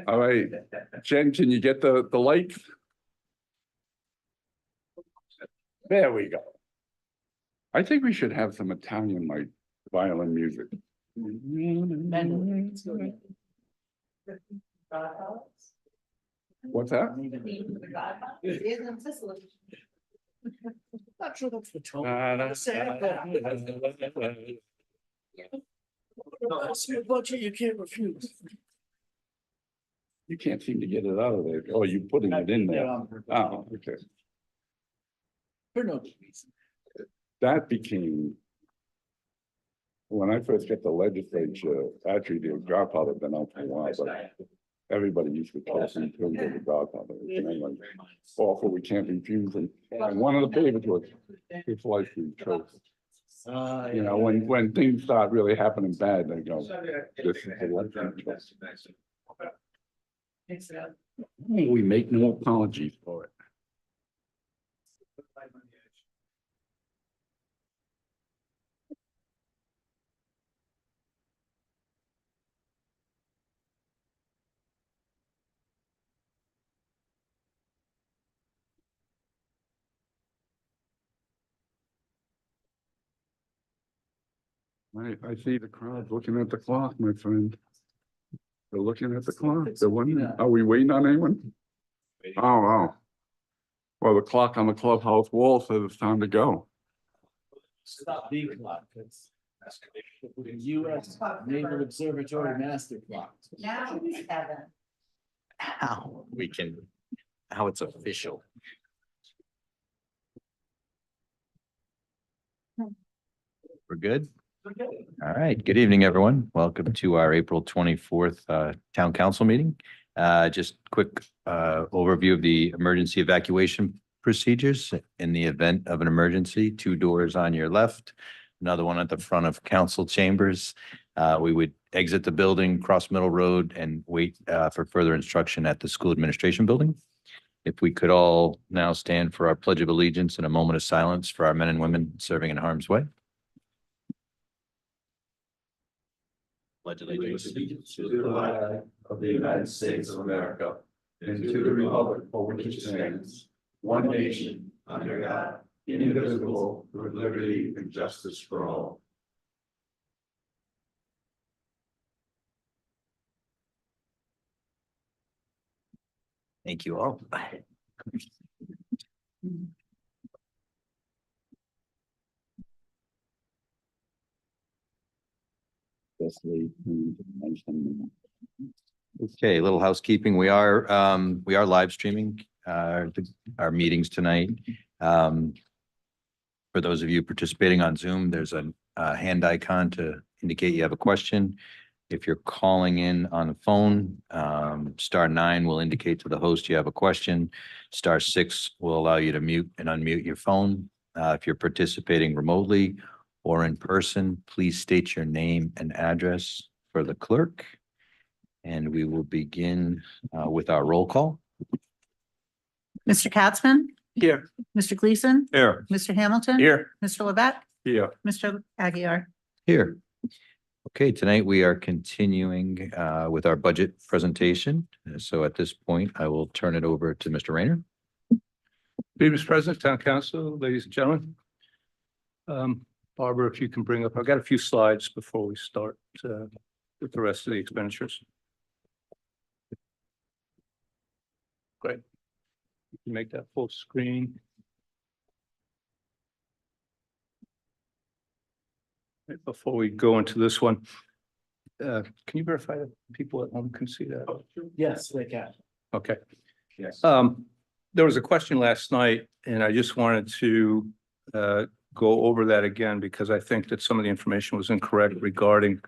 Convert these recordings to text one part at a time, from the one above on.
All right, Jen, can you get the light? There we go. I think we should have some Italian like violin music. What's that? Not sure that's the tone. That's your budget, you can't refuse. You can't seem to get it out of there. Oh, you putting it in there. Oh, okay. For no reason. That became. When I first got the legislature, actually the Godfather had been out for a while, but everybody used to call me to the Godfather. And I'm like, awful, we can't refuse him. And one of the favorites was his wife being chosen. You know, when things start really happening bad, they go, this is the election choice. We make no apologies for it. I see the crowd looking at the clock, my friend. They're looking at the clock. They're wondering, are we waiting on anyone? Oh, wow. Well, the clock on the clubhouse wall says it's time to go. Stop the clock, it's the US Naval Observatory Master Clock. Now we have it. How we can, how it's official. We're good? All right. Good evening, everyone. Welcome to our April 24th Town Council meeting. Just quick overview of the emergency evacuation procedures. In the event of an emergency, 2 doors on your left, another one at the front of council chambers. We would exit the building, cross Middle Road, and wait for further instruction at the school administration building. If we could all now stand for our Pledge of Allegiance and a moment of silence for our men and women serving in harm's way. Pledge allegiance To the flag of the United States of America and to the republic for which it stands, one nation, under God, indivisible, with liberty and justice for all. Thank you all. Okay, a little housekeeping. We are live streaming our meetings tonight. For those of you participating on Zoom, there's a hand icon to indicate you have a question. If you're calling in on the phone, *9 will indicate to the host you have a question. *6 will allow you to mute and unmute your phone. If you're participating remotely or in person, please state your name and address for the clerk. And we will begin with our roll call. Mr. Katzman, Here. Mr. Gleason, Here. Mr. Hamilton. Here. Mr. Levesque, Here. Mr. Aguirre. Here. Okay, tonight we are continuing with our budget presentation. So at this point, I will turn it over to Mr. Rayner. Mr. President, Town Council, ladies and gentlemen. Barbara, if you can bring up, I've got a few slides before we start with the rest of the expenditures. Great. You can make that full screen. Right, before we go into this one, can you verify that people at home can see that? Yes, they can. Okay. Yes. There was a question last night and I just wanted to go over that again because I think that some of the information was incorrect regarding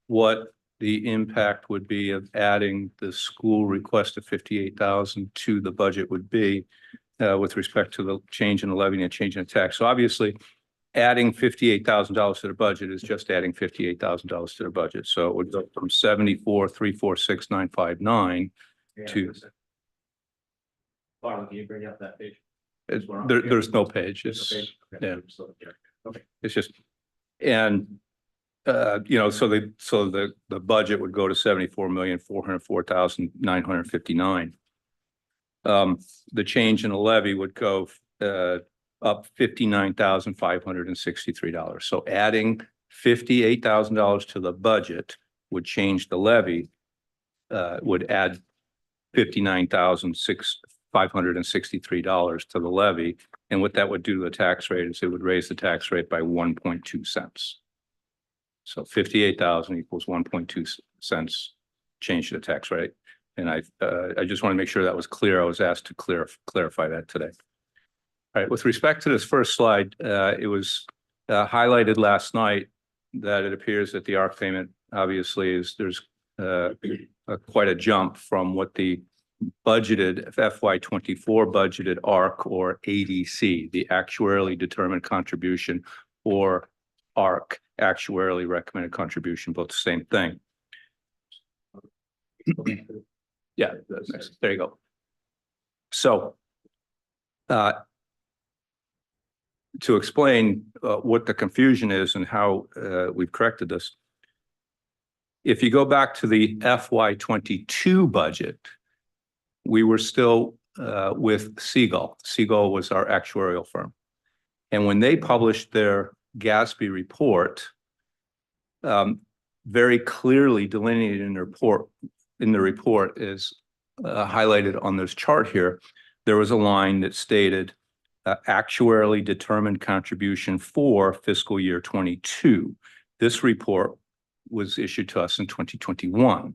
what the impact would be of adding the school request of 58,000 to the budget would be with respect to the change in the levy and change in the tax. So obviously adding $58,000 to the budget is just adding $58,000 to the budget. So it would go from 74,346,959 to. Barbara, can you bring up that page? There's no page. It's, yeah. Okay. It's just, and the budget would go to 74,404,959. The change in the levy would go, up $59,563. So adding $58,000 to the budget would change the levy, would add $59,563 to the levy. And what that would do to the tax rate is it would raise the tax rate by 1.2 cents. So 58,000 equals 1.2 cents change to the tax rate. And I just want to make sure that was clear. I was asked to clarify that today. All right, with respect to this first slide, it was highlighted last night that it appears that the ARC payment obviously there's quite a jump from what the budgeted FY24 budgeted ARC or ADC, the actuarially determined contribution, or ARC, actuarially recommended contribution, both the same thing. Yeah, there you go. So to explain what the confusion is and how we've corrected this, if you go back to the FY22 budget, we were still with Seagull. Seagull was our actuarial firm. And when they published their GASB report, very clearly delineated in the report is highlighted on this chart here, there was a line that stated actuarially determined contribution for fiscal year 22. This report was issued to us in 2021.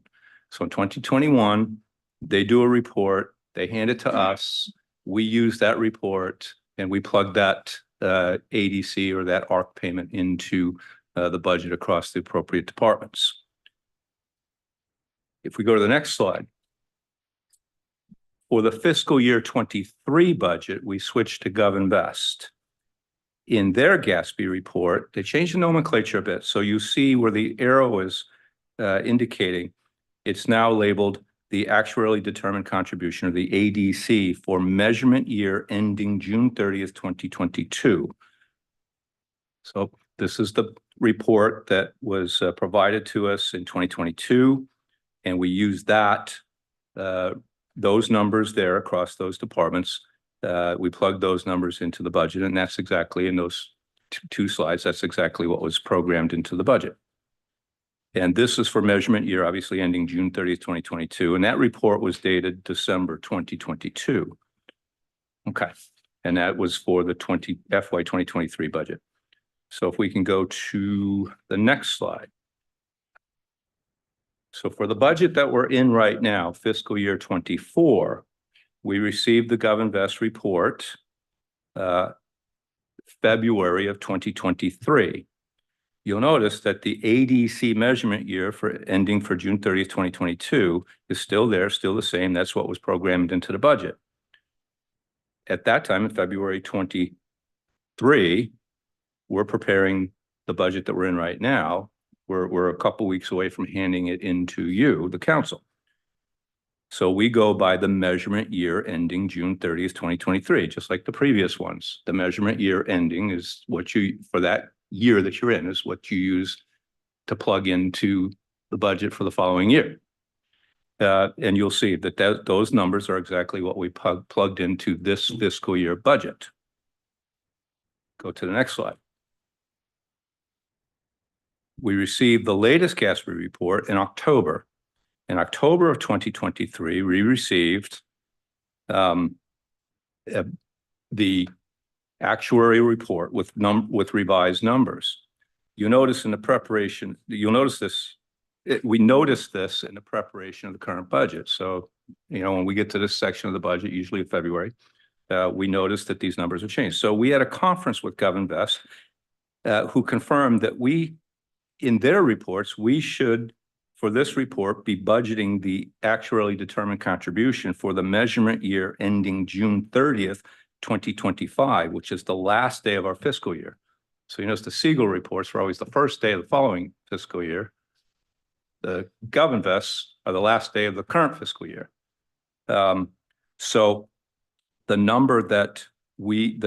So in 2021, they do a report, they hand it to us, we use that report, and we plug that ADC or that ARC payment into the budget across the appropriate departments. If we go to the next slide, for the fiscal year 23 budget, we switched to GovInvest. In their GASB report, they changed the nomenclature a bit. So you see where the arrow is indicating, it's now labeled the actuarially determined contribution, or the ADC, for measurement year ending June 30th, 2022. So this is the report that was provided to us in 2022, and we used that, those numbers there across those departments. We plugged those numbers into the budget, and that's exactly in those two slides. That's exactly what was programmed into the budget. And this is for measurement year, obviously ending June 30th, 2022. And that report was dated December 2022. Okay. And that was for the FY 2023 budget. So if we can go to the next slide. So for the budget that we're in right now, fiscal year 24, we received the GovInvest report February of 2023. You'll notice that the ADC measurement year for ending for June 30th, 2022 is still there, still the same. That's what was programmed into the budget. At that time, in February 23, we're preparing the budget that we're in right now. We're a couple weeks away from handing it into you, the council. So we go by the measurement year ending June 30th, 2023, just like the previous ones. The measurement year ending is what you, for that year that you're in, is what you use to plug into the budget for the following year. And you'll see that those numbers are exactly what we plugged into this fiscal year budget. Go to the next slide. We received the latest GASB report in October. In October of 2023, we received the actuarial report with revised numbers. You notice in the preparation, you'll notice this, we noticed this in the preparation of the current budget. So, you know, when we get to this section of the budget, usually in February, we noticed that these numbers have changed. So we had a conference with GovInvest who confirmed that in their reports, we should, for this report, be budgeting the actuarially determined contribution for the measurement year ending June 30th, 2025, which is the last day of our fiscal year. So you notice the Seagull reports were always the first day of the following fiscal year. The GovInvest are the last day of the current fiscal year. So the numbers that we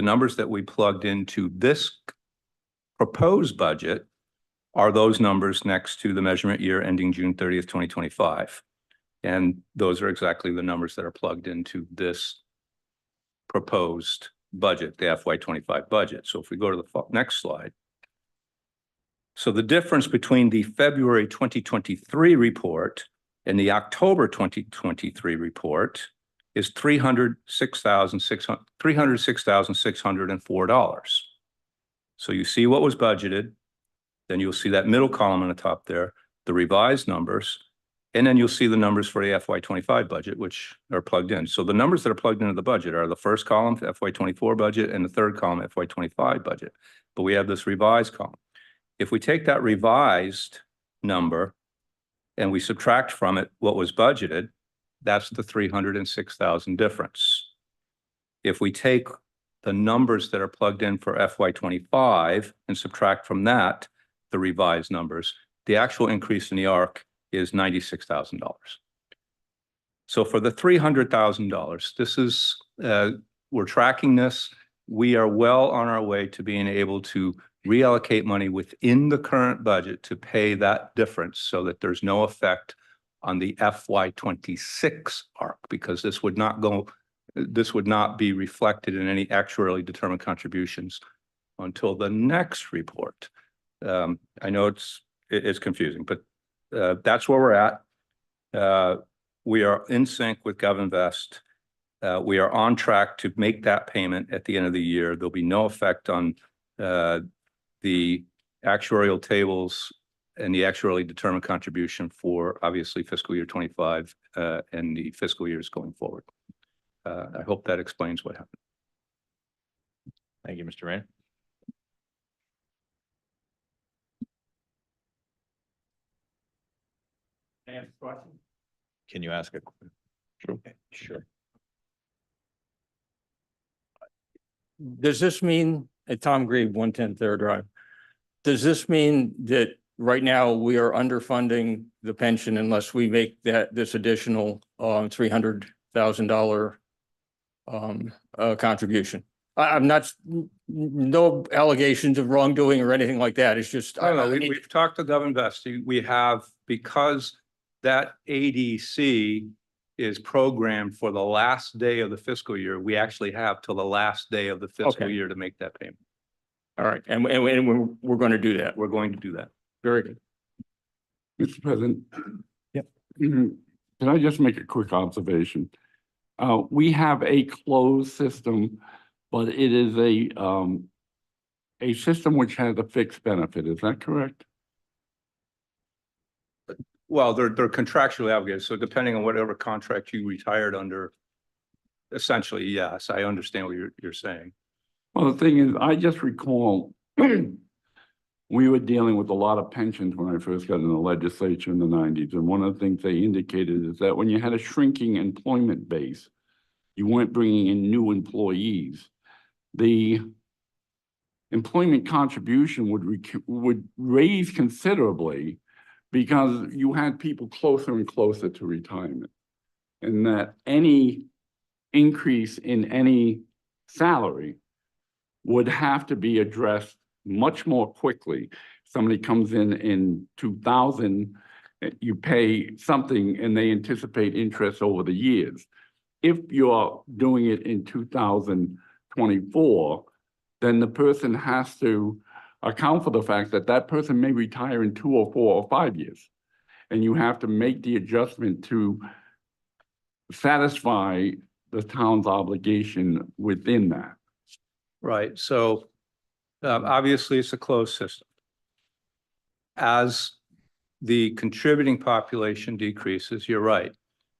plugged into this proposed budget are those numbers next to the measurement year ending June 30th, 2025. And those are exactly the numbers that are plugged into this proposed budget, the FY25 budget. So if we go to the next slide. So the difference between the February 2023 report and the October 2023 report is $306,604. So you see what was budgeted, then you'll see that middle column on the top there, the revised numbers, and then you'll see the numbers for the FY25 budget, which are plugged in. So the numbers that are plugged into the budget are the first column, FY24 budget, and the third column, FY25 budget. But we have this revised column. If we take that revised number and we subtract from it what was budgeted, that's the 306,000 difference. If we take the numbers that are plugged in for FY25 and subtract from that the revised numbers, the actual increase in the ARC is $96,000. So for the $300,000, this is, we're tracking this. We are well on our way to being able to reallocate money within the current budget to pay that difference so that there's no effect on the FY26 ARC, because this would not be reflected in any actuarially determined contributions until the next report. I know it's confusing, but that's where we're at. We are in sync with GovInvest. We are on track to make that payment at the end of the year. There'll be no effect on the actuarial tables and the actuarially determined contribution for obviously fiscal year 25 and the fiscal years going forward. I hope that explains what happened. Thank you, Mr. Rain. Can you ask a question? Okay, sure. Does this mean, Tom Grieve, 110 Third Drive, does this mean that right now we are underfunding the pension unless we make this additional $300,000 contribution? I'm not, no allegations of wrongdoing or anything like that. It's just. I don't know. We've talked to GovInvest. We have, because that ADC is programmed for the last day of the fiscal year, we actually have till the last day of the fiscal year to make that payment. All right. And we're going to do that. We're going to do that. Very good. Mr. President. Yep. Can I just make a quick observation? We have a closed system, but it is a system which has a fixed benefit. Is that correct? Well, they're contractually obligated. So depending on whatever contract you retired under, essentially, yes, I understand what you're saying. Well, the thing is, I just recall we were dealing with a lot of pensions when I first got in the legislature in the 90s. And one of the things they indicated is that when you had a shrinking employment base, you weren't bringing in new employees. The employment contribution would raise considerably because you had people closer and closer to retirement. And that any increase in any salary would have to be addressed much more quickly. Somebody comes in 2000, you pay something and they anticipate interest over the years. If you're doing it in 2024, then the person has to account for the fact that that person may retire in 2 or 4 or 5 years. And you have to make the adjustment to satisfy the town's obligation within that. Right. So obviously it's a closed system. As the contributing population decreases, you're right.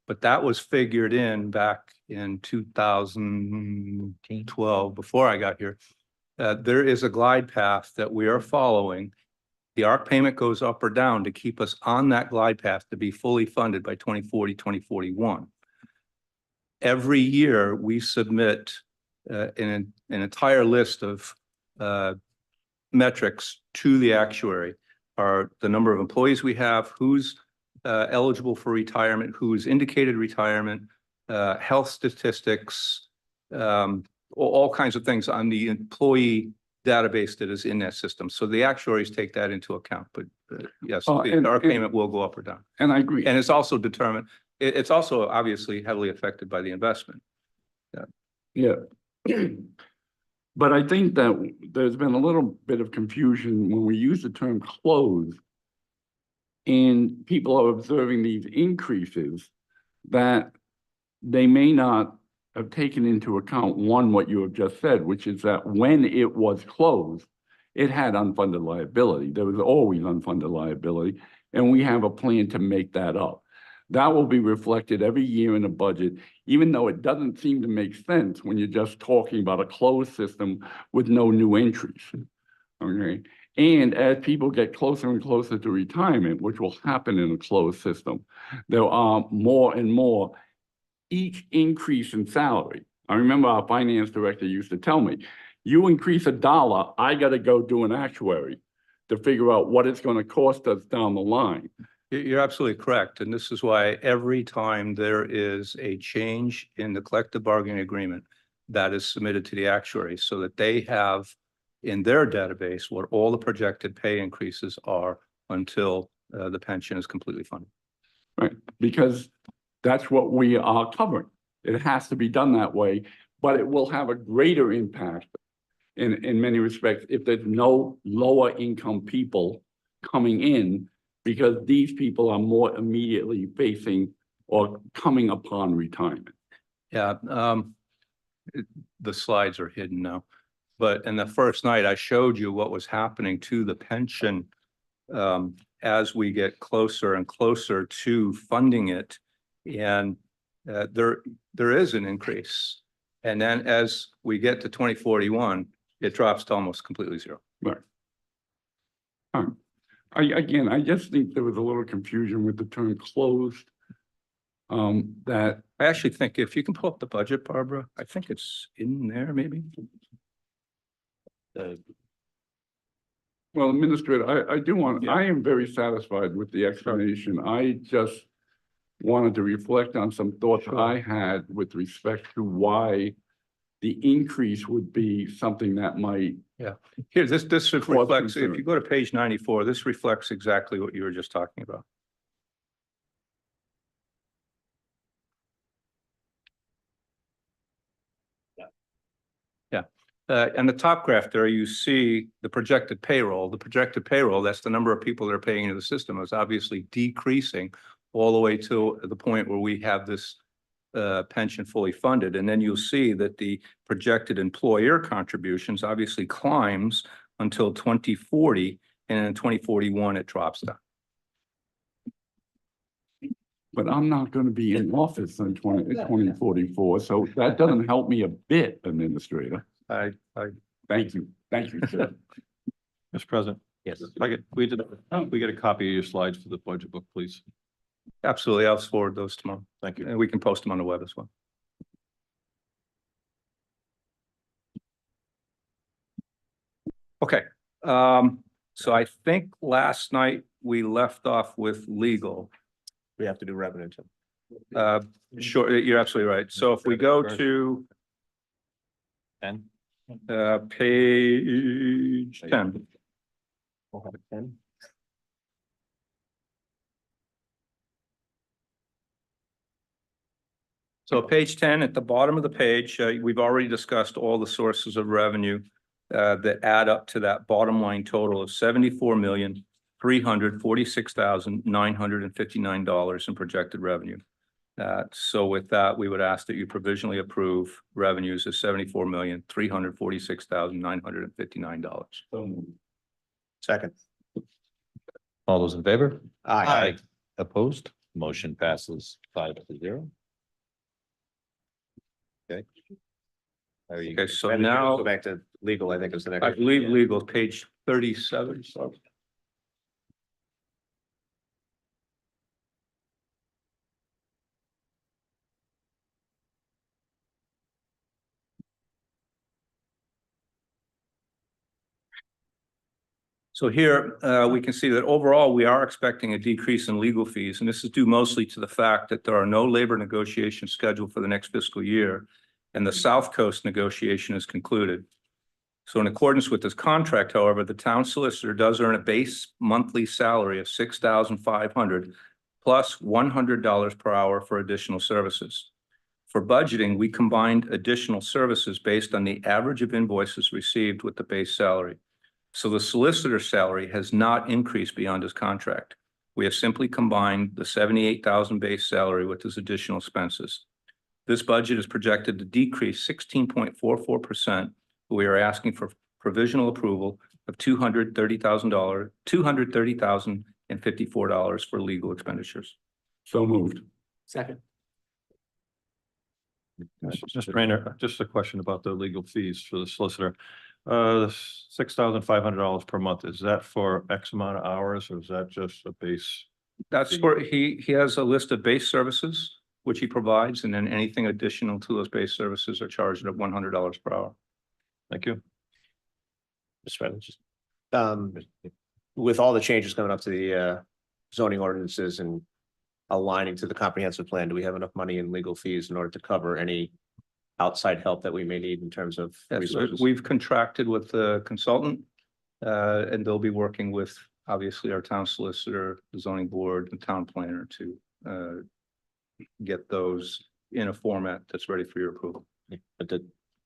But that was figured in back in 2012, before I got here. There is a glide path that we are following. The ARC payment goes up or down to keep us on that glide path to be fully funded by 2040, 2041. Every year we submit an entire list of metrics to the actuary, are the number of employees we have, who's eligible for retirement, who's indicated retirement, health statistics, all kinds of things on the employee database that is in that system. So the actuaries take that into account, but yes, And- our and- payment will go up or down. And I agree. And it's also determined, it's also obviously heavily affected by the investment. Yeah. But I think that there's been a little bit of confusion when we use the term close. And people are observing these increases that they may not have taken into account, one, what you have just said, which is that when it was closed, it had unfunded liability. There was always unfunded liability, and we have a plan to make that up. That will be reflected every year in the budget, even though it doesn't seem to make sense when you're just talking about a closed system with no new entries. Okay, and as people get closer and closer to retirement, which will happen in a closed system, there are more and more each increase in salary. I remember our finance director used to tell me, you increase $1, I gotta go do an actuary to figure out what it's gonna cost us down the line. You're absolutely correct. And this is why every time there is a change in the collective bargaining agreement, that is submitted to the actuaries so that they have in their database what all the projected pay increases are until the pension is completely funded. Right, because that's what we are covering. It has to be done that way, but it will have a greater impact in many respects if there's no lower income people coming in, because these people are more immediately facing or coming upon retirement. Yeah, the slides are hidden now. But in the first night, I showed you what was happening to the pension as we get closer and closer to funding it. And there is an increase. And then as we get to 2041, it drops to almost completely zero. Right. Again, I just think there was a little confusion with the term closed. That, I actually think if you can pull up the budget, Barbara, I think it's in there maybe. well, Administrator, I do want, Yeah. I am very satisfied with the explanation. I just wanted to reflect on some thoughts I had with respect to why the increase would be something that might, Here, this reflects, if concern. you go to page 94, this reflects exactly what you were just talking about. And the top graph there, you see the projected payroll. The projected payroll, that's the number of people that are paying into the system, is obviously decreasing all the way to the point where we have this pension fully funded. And then you'll see that the projected employer contributions obviously climbs until 2040, and in 2041, it drops down. but I'm not gonna be in office in 2044, so that doesn't help me a bit, Administrator. Thank you, sir. Mr. President. Yes. If I could, we get a copy of your slides for the budget book, please. Absolutely. I'll forward those tomorrow. Thank you. And we can post them on the web as well. Okay, so I think last night we left off with legal. We have to do revenue too. Sure, you're absolutely right. So if we go to And page 10. we'll have it 10. So page 10, at the bottom of the page, we've already discussed all the sources of revenue that add up to that bottom line total of $74,346,959 in projected revenue. So with that, we would ask that you provisionally approve revenues of $74,346,959. Second. All those in favor? Aye. Opposed? Motion passes 5-0. Okay. There you go. Okay, so now Go back to legal, I think is the next. I believe legal, page 37. So here, we can see that overall, we are expecting a decrease in legal fees, and this is due mostly to the fact that there are no labor negotiations scheduled for the next fiscal year, and the South Coast negotiation is concluded. So in accordance with this contract, however, the town solicitor does earn a base monthly salary of $6,500 plus $100 per hour for additional services. For budgeting, we combined additional services based on the average of invoices received with the base salary. So the solicitor's salary has not increased beyond his contract. We have simply combined the $78,000 base salary with his additional expenses. This budget is projected to decrease 16.44%. We are asking for provisional approval of $230,054 for legal expenditures. So moved. Second. Mr. Rayner, just a question about the legal fees for the solicitor. $6,500 per month, is that for X amount of hours or is that just a base? That's where he has a list of base services, which he provides, and then anything additional to those base services are charged at $100 per hour. Thank you. Mr. President, just, with all the changes coming up to the zoning ordinances and aligning to the comprehensive plan, do we have enough money in legal fees in order to cover any outside help that we may need in terms of Yes, resources? we've contracted with the consultant, and they'll be working with, obviously, our town solicitor, the zoning board, the town planner to get those in a format that's ready for your approval. But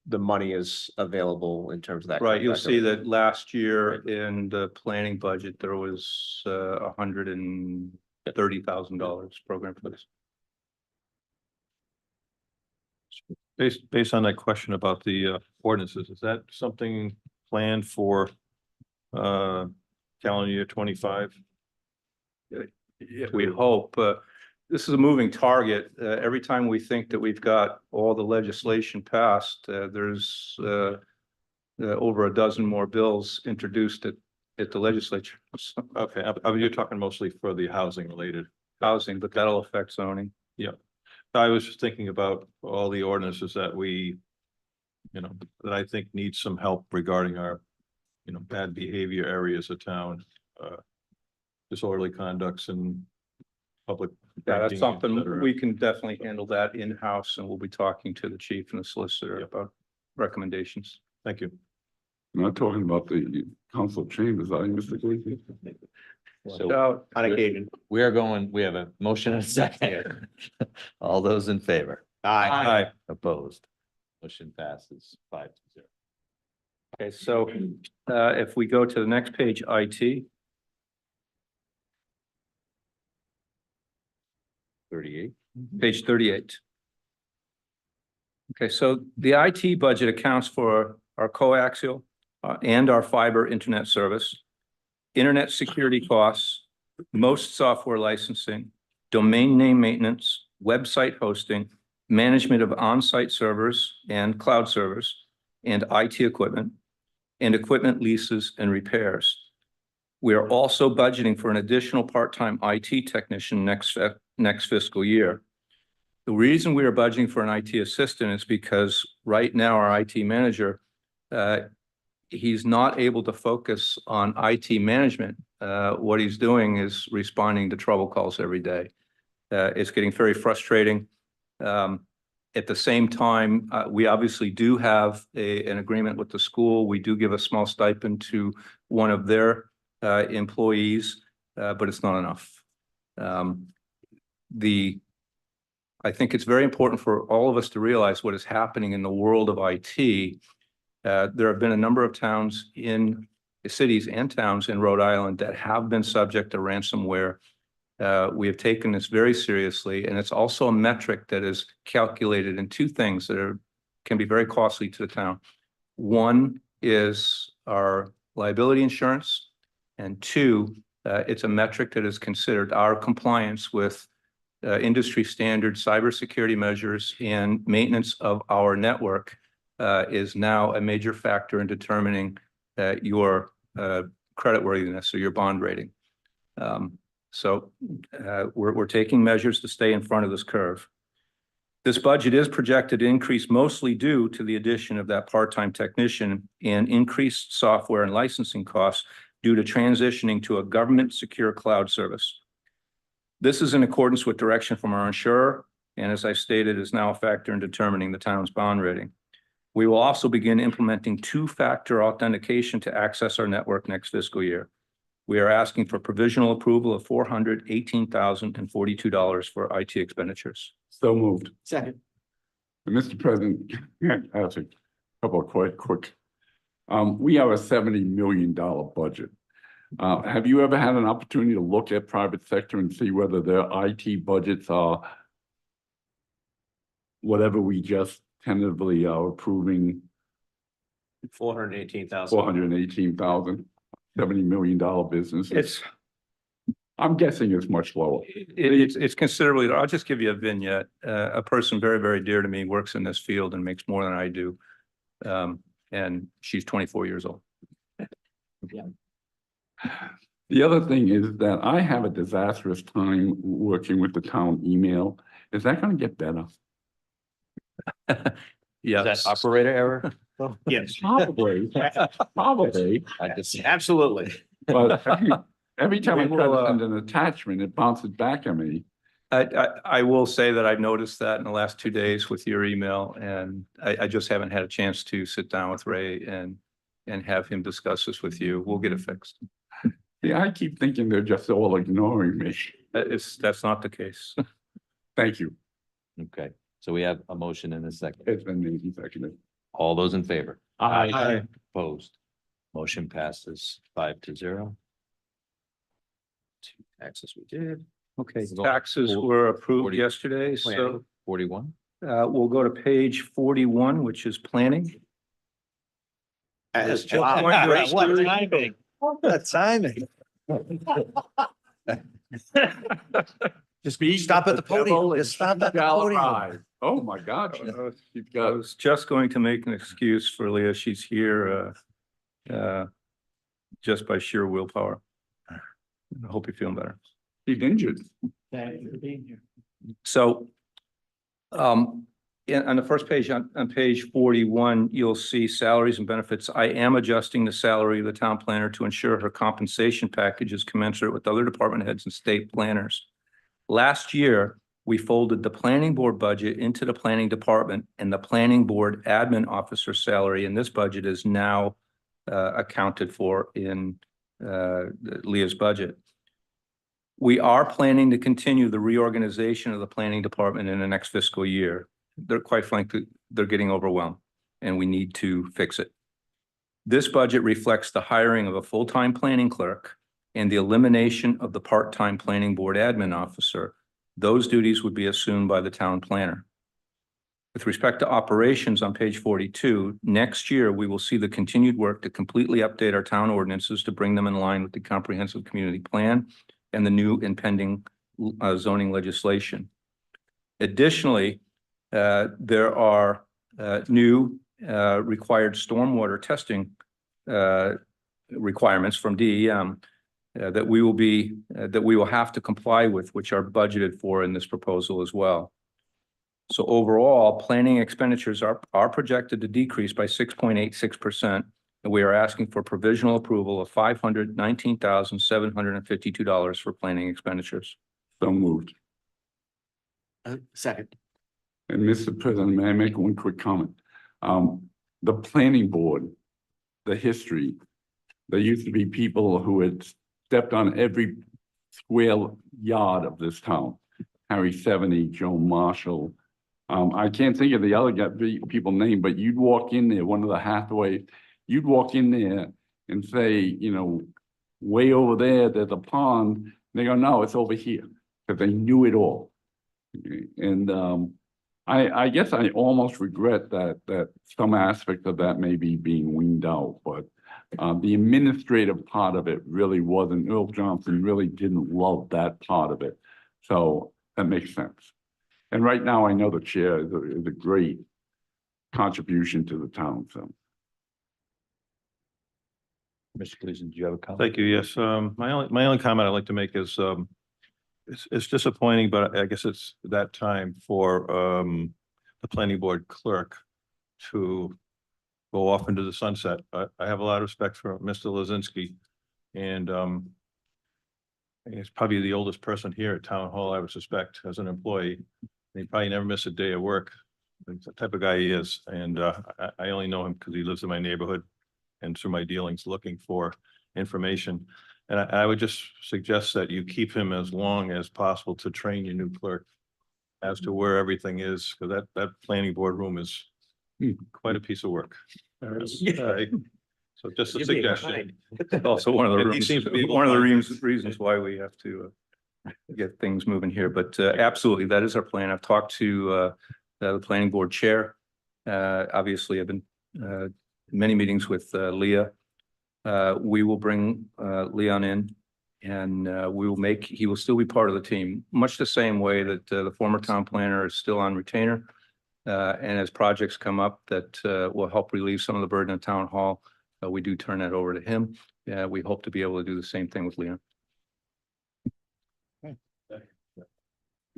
the money is available in terms of that. Right, you'll contract. see that last year in the planning budget, there was $130,000 program for this. Based on that question about the ordinances, is that something planned for calendar year 25? We hope, this is a moving target. Every time we think that we've got all the legislation passed, there's over a dozen more bills introduced at the legislature. So, Okay, I mean, you're talking mostly for the housing related. housing, but that'll affect zoning. I was just thinking about all the ordinances that we, that I think need some help regarding our, bad behavior areas of town, disorderly conducts and public. Yeah, that's drinking, et something cetera. we can definitely handle that in-house, and we'll be talking to the chief and the solicitor Yep. about recommendations. Thank you. I'm not talking about the council chambers, are you, Mr. Gleason? So, On occasion. We have a motion and a second. All those in favor? Aye. Opposed? Motion passes 5-0. okay, so if we go to the next page, IT, 38. page 38. Okay, so the IT budget accounts for our coaxial and our fiber internet service, internet security costs, most software licensing, domain name maintenance, website hosting, management of on-site servers and cloud servers, and IT equipment, and equipment leases and repairs. We are also budgeting for an additional part-time IT technician next fiscal year. The reason we are budgeting for an IT assistant is because right now our IT manager, he's not able to focus on IT management. What he's doing is responding to trouble calls every day. It's getting very frustrating. At the same time, we obviously do have an agreement with the school. We do give a small stipend to one of their employees, but it's not enough. I think it's very important for all of us to realize what is happening in the world of IT. There have been a number of towns in cities and towns in Rhode Island that have been subject to ransomware. We have taken this very seriously, and it's also a metric that is calculated in two things that can be very costly to the town. One is our liability insurance, and two, it's a metric that is considered our compliance with industry standard cybersecurity measures and maintenance of our network is now a major factor in determining your creditworthiness or your bond rating. So we're taking measures to stay in front of this curve. This budget is projected to increase mostly due to the addition of that part-time technician and increased software and licensing costs due to transitioning to a government secure cloud service. This is in accordance with direction from our insurer, and as I stated, is now a factor in determining the town's bond rating. We will also begin implementing two-factor authentication to access our network next fiscal year. We are asking for provisional approval of $418,042 for IT expenditures. So moved. Second. Mr. President, I have a couple of quick. We have a $70 million budget. Have you ever had an opportunity to look at private sector and see whether their IT budgets are whatever we just tentatively are approving, 418,000. 418,000, $70 million business? I'm guessing it's much lower. It's considerably, I'll just give you a vignette. A person very, very dear to me works in this field and makes more than I do. And she's 24 years old. The other thing is that I have a disastrous time working with the town email. Is that going to get better? Yes. Operator error? Yes, Probably, probably. I just, absolutely. But every time I We try will, to send an attachment, it bounces back at me. I will say that I've noticed that in the last 2 days with your email, and I just haven't had a chance to sit down with Ray and have him discuss this with you. We'll get it fixed. Yeah, I keep thinking they're just all ignoring me. That's not the case. Thank you. okay, so we have a motion and a second. It's been easy seconded. All those in favor? Aye. Opposed? Motion passes 5-0. Two taxes we did. Okay, We'll go taxes were approved 40 yesterday, so 41. we'll go to page 41, which is planning. As Wow. What timing? Just stop at the podium. Just stop at the podium. Oh, my God. She's I got, was just going to make an excuse for Leah. She's here just by sheer willpower. I hope you're feeling better. she's injured. Thank you for being here. So on the first page, on page 41, you'll see salaries and benefits. I am adjusting the salary of the town planner to ensure her compensation package is commensurate with other department heads and state planners. Last year, we folded the planning board budget into the planning department, and the planning board admin officer salary in this budget is now accounted for in Leah's budget. We are planning to continue the reorganization of the planning department in the next fiscal year. They're quite frankly, they're getting overwhelmed and we need to fix it. This budget reflects the hiring of a full-time planning clerk and the elimination of the part-time planning board admin officer. Those duties would be assumed by the town planner. With respect to operations on page 42, next year, we will see the continued work to completely update our town ordinances to bring them in line with the comprehensive community plan and the new impending zoning legislation. Additionally, there are new required stormwater testing requirements from DEM that we will have to comply with, which are budgeted for in this proposal as well. So overall, planning expenditures are projected to decrease by 6.86%. And we are asking for provisional approval of $519,752 for planning expenditures. So moved. Second. And Mr. President, may I make one quick comment? The planning board, the history, there used to be people who had stepped on every square yard of this town. Harry Seveny, Joe Marshall. I can't think of the other people's name, but you'd walk in there, one of the Hathaways, you'd walk in there and say, you know, way over there, there's a pond. They go, no, it's over here, because they knew it all. And I guess I almost regret that some aspect of that may be being weaned out, but the administrative part of it really wasn't. Earl Johnson really didn't love that part of it. So that makes sense. And right now, I know the chair is a great contribution to the town, so. Mr. Gleason, do you have a comment? Thank you. Yes, my only comment I'd like to make is, it's disappointing, but I guess it's that time for the planning board clerk to go off into the sunset. I have a lot of respect for Mr. Lozinski, and he's probably the oldest person here at Town Hall, I would suspect, as an employee. He probably never missed a day of work the type of guy he is. And I only know him because he lives in my neighborhood and through my dealings looking for information. And I would just suggest that you keep him as long as possible to train your new clerk as to where everything is, because that planning board room is quite a piece of work. So just a You're being suggestion. kind. Also one of the And he reasons, seems to be one of the able to- reasons why we have to get things moving here, but absolutely, that is our plan. I've talked to the planning board chair. Obviously, I've been many meetings with Leah. We will bring Leon in and he will still be part of the team, much the same way that the former town planner is still on retainer. And as projects come up that will help relieve some of the burden of town hall, we do turn that over to him. We hope to be able to do the same thing with Leon.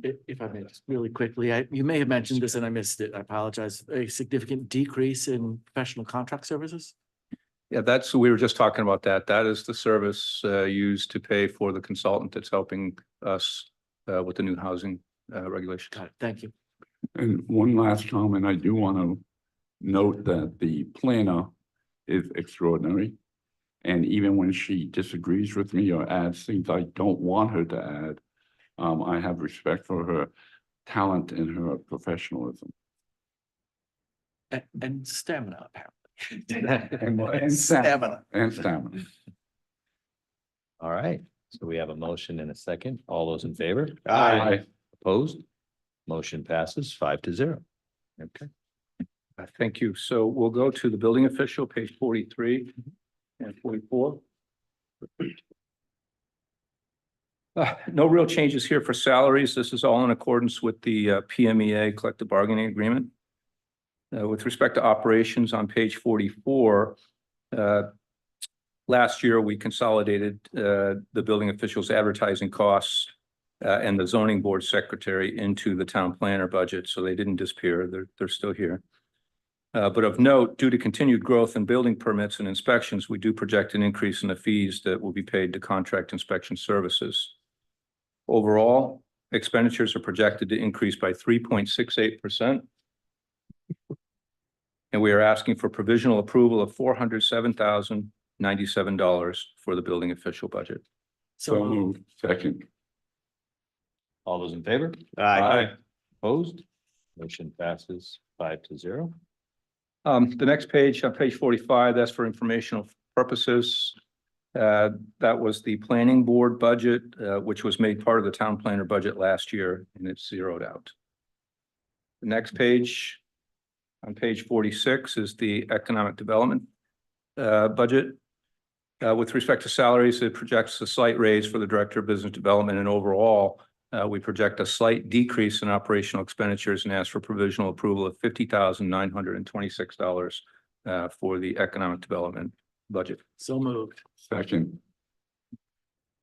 If I may, just really quickly, you may have mentioned this and I missed it. I apologize. A significant decrease in professional contract services? Yeah, we were just talking about that. That is the service used to pay for the consultant that's helping us with the new housing regulation. Got it. Thank you. And one last comment, I do want to note that the planner is extraordinary. And even when she disagrees with me or adds things I don't want her to add, I have respect for her talent and her professionalism. And stamina, apparently. And stamina. And stamina. All right, so we have a motion and a second. All those in favor? Aye. Opposed? Motion passes 5-0. Okay. Thank you. So we'll go to the building official, page 43 and 44. No real changes here for salaries. This is all in accordance with the PMEA collective bargaining agreement. With respect to operations on page 44, last year we consolidated the building official's advertising costs and the zoning board secretary into the town planner budget, so they didn't disappear. They're still here. But of note, due to continued growth in building permits and inspections, we do project an increase in the fees that will be paid to contract inspection services. Overall, expenditures are projected to increase by 3.68%. And we are asking for provisional approval of $407,097 for the building official budget. So moved. Second. All those in favor? Aye. Opposed? Motion passes 5-0. The next page, on page 45, that's for informational purposes. That was the planning board budget, which was made part of the town planner budget last year, and it's zeroed out. The next page, on page 46, is the economic development budget. With respect to salaries, it projects a slight raise for the director of business development, and overall, we project a slight decrease in operational expenditures and ask for provisional approval of $50,926 for the economic development budget. So moved. Second.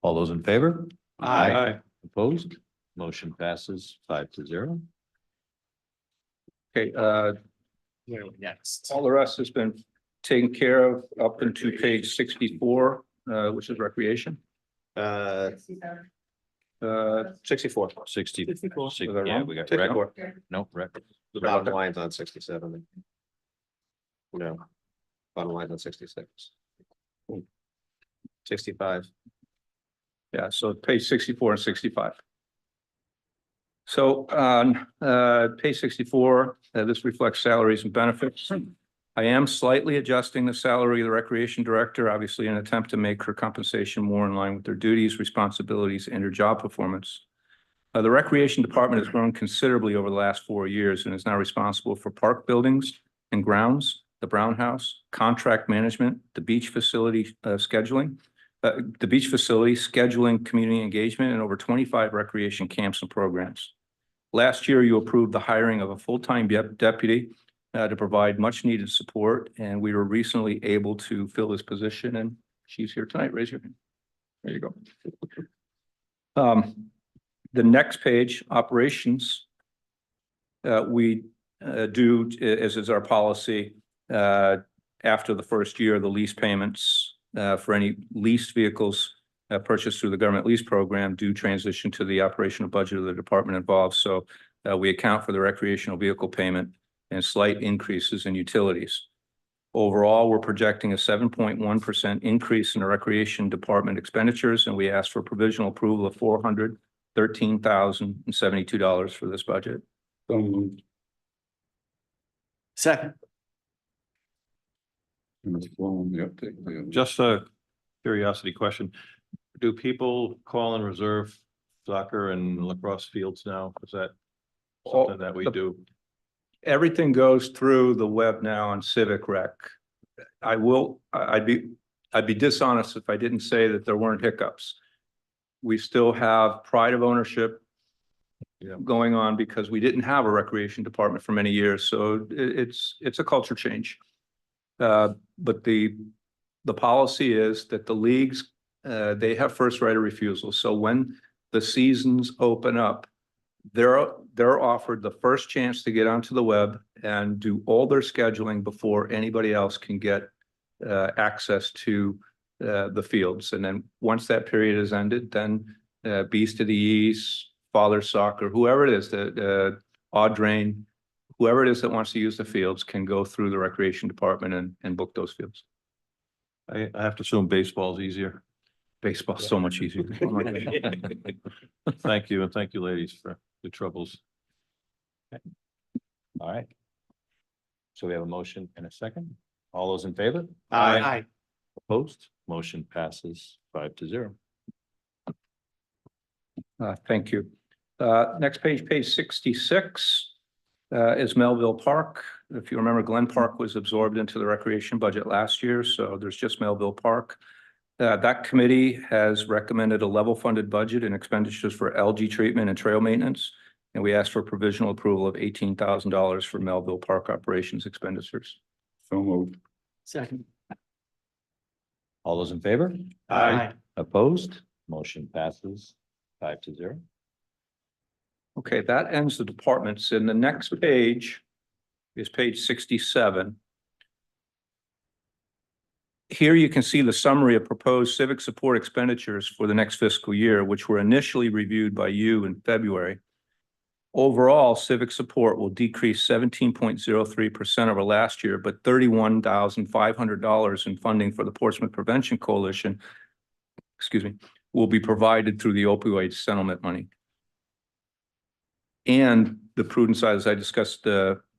All those in favor? Aye. Opposed? Motion passes 5-0. Okay, Where are we next? all the rest has been taken care of up into page 64, which is recreation. 64. 60. 64. Yeah, we got rec. 64. No, rec. The bottom line's on 67. No, bottom line's on 66. 65. Yeah, so page 64 and 65. So on page 64, this reflects salaries and benefits. I am slightly adjusting the salary of the recreation director, obviously in an attempt to make her compensation more in line with their duties, responsibilities, and her job performance. The recreation department has grown considerably over the last 4 years and is now responsible for park buildings and grounds, the Brown House, contract management, the beach facility scheduling, community engagement, and over 25 recreation camps and programs. Last year, you approved the hiring of a full-time deputy to provide much needed support, and we were recently able to fill this position, and she's here tonight. Raise your hand. There you go. The next page, operations. We do, as is our policy, after the first year, the lease payments for any leased vehicles purchased through the government lease program do transition to the operational budget of the department involved. So we account for the recreational vehicle payment and slight increases in utilities. Overall, we're projecting a 7.1% increase in the Recreation Department expenditures, and we ask for provisional approval of $413,072 for this budget. So moved. Second. And it's flowing, the uptake there. Just a curiosity question. Do people call and reserve soccer and lacrosse fields now? Is that something that we do? Everything goes through the web now on Civic Rec. I'd be dishonest if I didn't say that there weren't hiccups. We still have pride of ownership going on because we didn't have a recreation department for many years, so it's a culture change. But the policy is that the leagues, they have first right of refusal. So when the seasons open up, they're offered the first chance to get onto the web and do all their scheduling before anybody else can get access to the fields. And then once that period is ended, then Beast of the East, Father Soccer, whoever it is, the Audrain, whoever it is that wants to use the fields can go through the recreation department and book those fields. I have to assume baseball's easier. Baseball's so much easier. Thank you, and thank you, ladies, for the troubles. All right. So we have a motion and a second. All those in favor? Aye. Opposed? Motion passes 5-0. Thank you. Next page, page 66, is Melville Park. If you remember, Glen Park was absorbed into the recreation budget last year, so there's just Melville Park. That committee has recommended a level funded budget and expenditures for algae treatment and trail maintenance. And we ask for provisional approval of $18,000 for Melville Park operations expenditures. So moved. Second. All those in favor? Aye. Opposed? Motion passes 5-0. Okay, that ends the departments. And the next page is page 67. Here you can see the summary of proposed civic support expenditures for the next fiscal year, which were initially reviewed by you in February. Overall, civic support will decrease 17.03% over last year, but $31,500 in funding for the Portsmouth Prevention Coalition, will be provided through the opioid settlement money. And the Prudence Island, as I discussed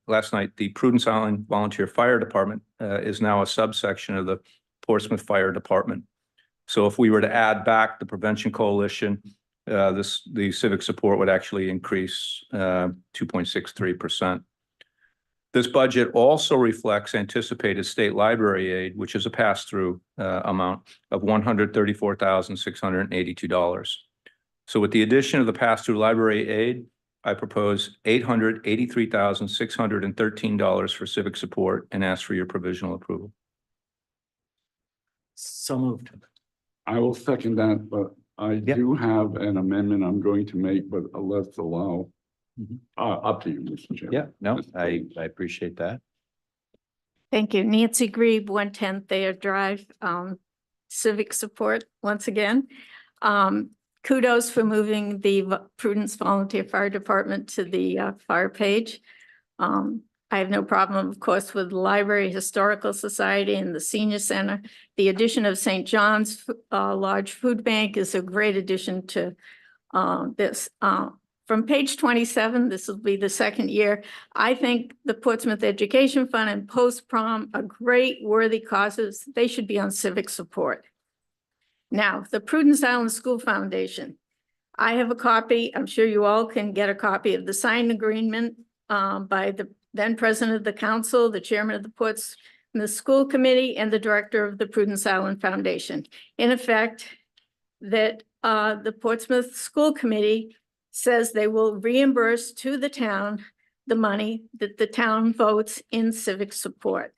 last night, the Prudence Island Volunteer Fire Department is now a subsection of the Portsmouth Fire Department. So if we were to add back the Prevention Coalition, the civic support would actually increase 2.63%. This budget also reflects anticipated state library aid, which is a pass-through amount of $134,682. So with the addition of the pass-through library aid, I propose $883,613 for civic support and ask for your provisional approval. So moved. I will second that, but I do have an amendment I'm going to make, but let's allow. Up to you, Mr. Chairman. Yeah, no, I appreciate that. Thank you. Nancy Grieve, 110 Thayer Drive, civic support once again. Kudos for moving the Prudence Volunteer Fire Department to the fire page. I have no problem, of course, with the Library, Historical Society, and the Senior Center. The addition of St. John's Large Food Bank is a great addition to this. From page 27, this will be the second year. I think the Portsmouth Education Fund and Post-Prom are great, worthy causes. They should be on civic support. Now, the Prudence Island School Foundation. I have a copy. I'm sure you all can get a copy of the signed agreement by the then president of the council, the chairman of the Portsmouth School Committee, and the director of the Prudence Island Foundation. In effect, that the Portsmouth School Committee says they will reimburse to the town the money that the town votes in civic support.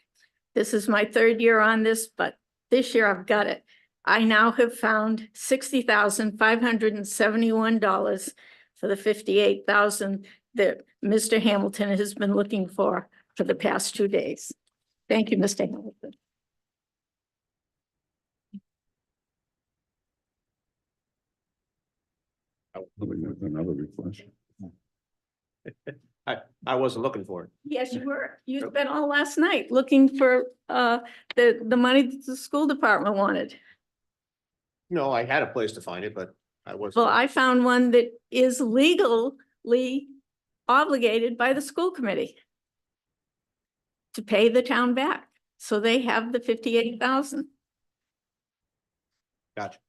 This is my third year on this, but this year I've got it. I now have found $60,571 for the $58,000 that Mr. Hamilton has been looking for the past 2 days. Thank you, Mr. Hamilton. There's another request. I wasn't looking for it. Yes, you were. You spent all last night looking for the money that the school department wanted. No, I had a place to find it, but I wasn't. Well, I found one that is legally obligated by the school committee to pay the town back. So they have the 58,000. Gotcha.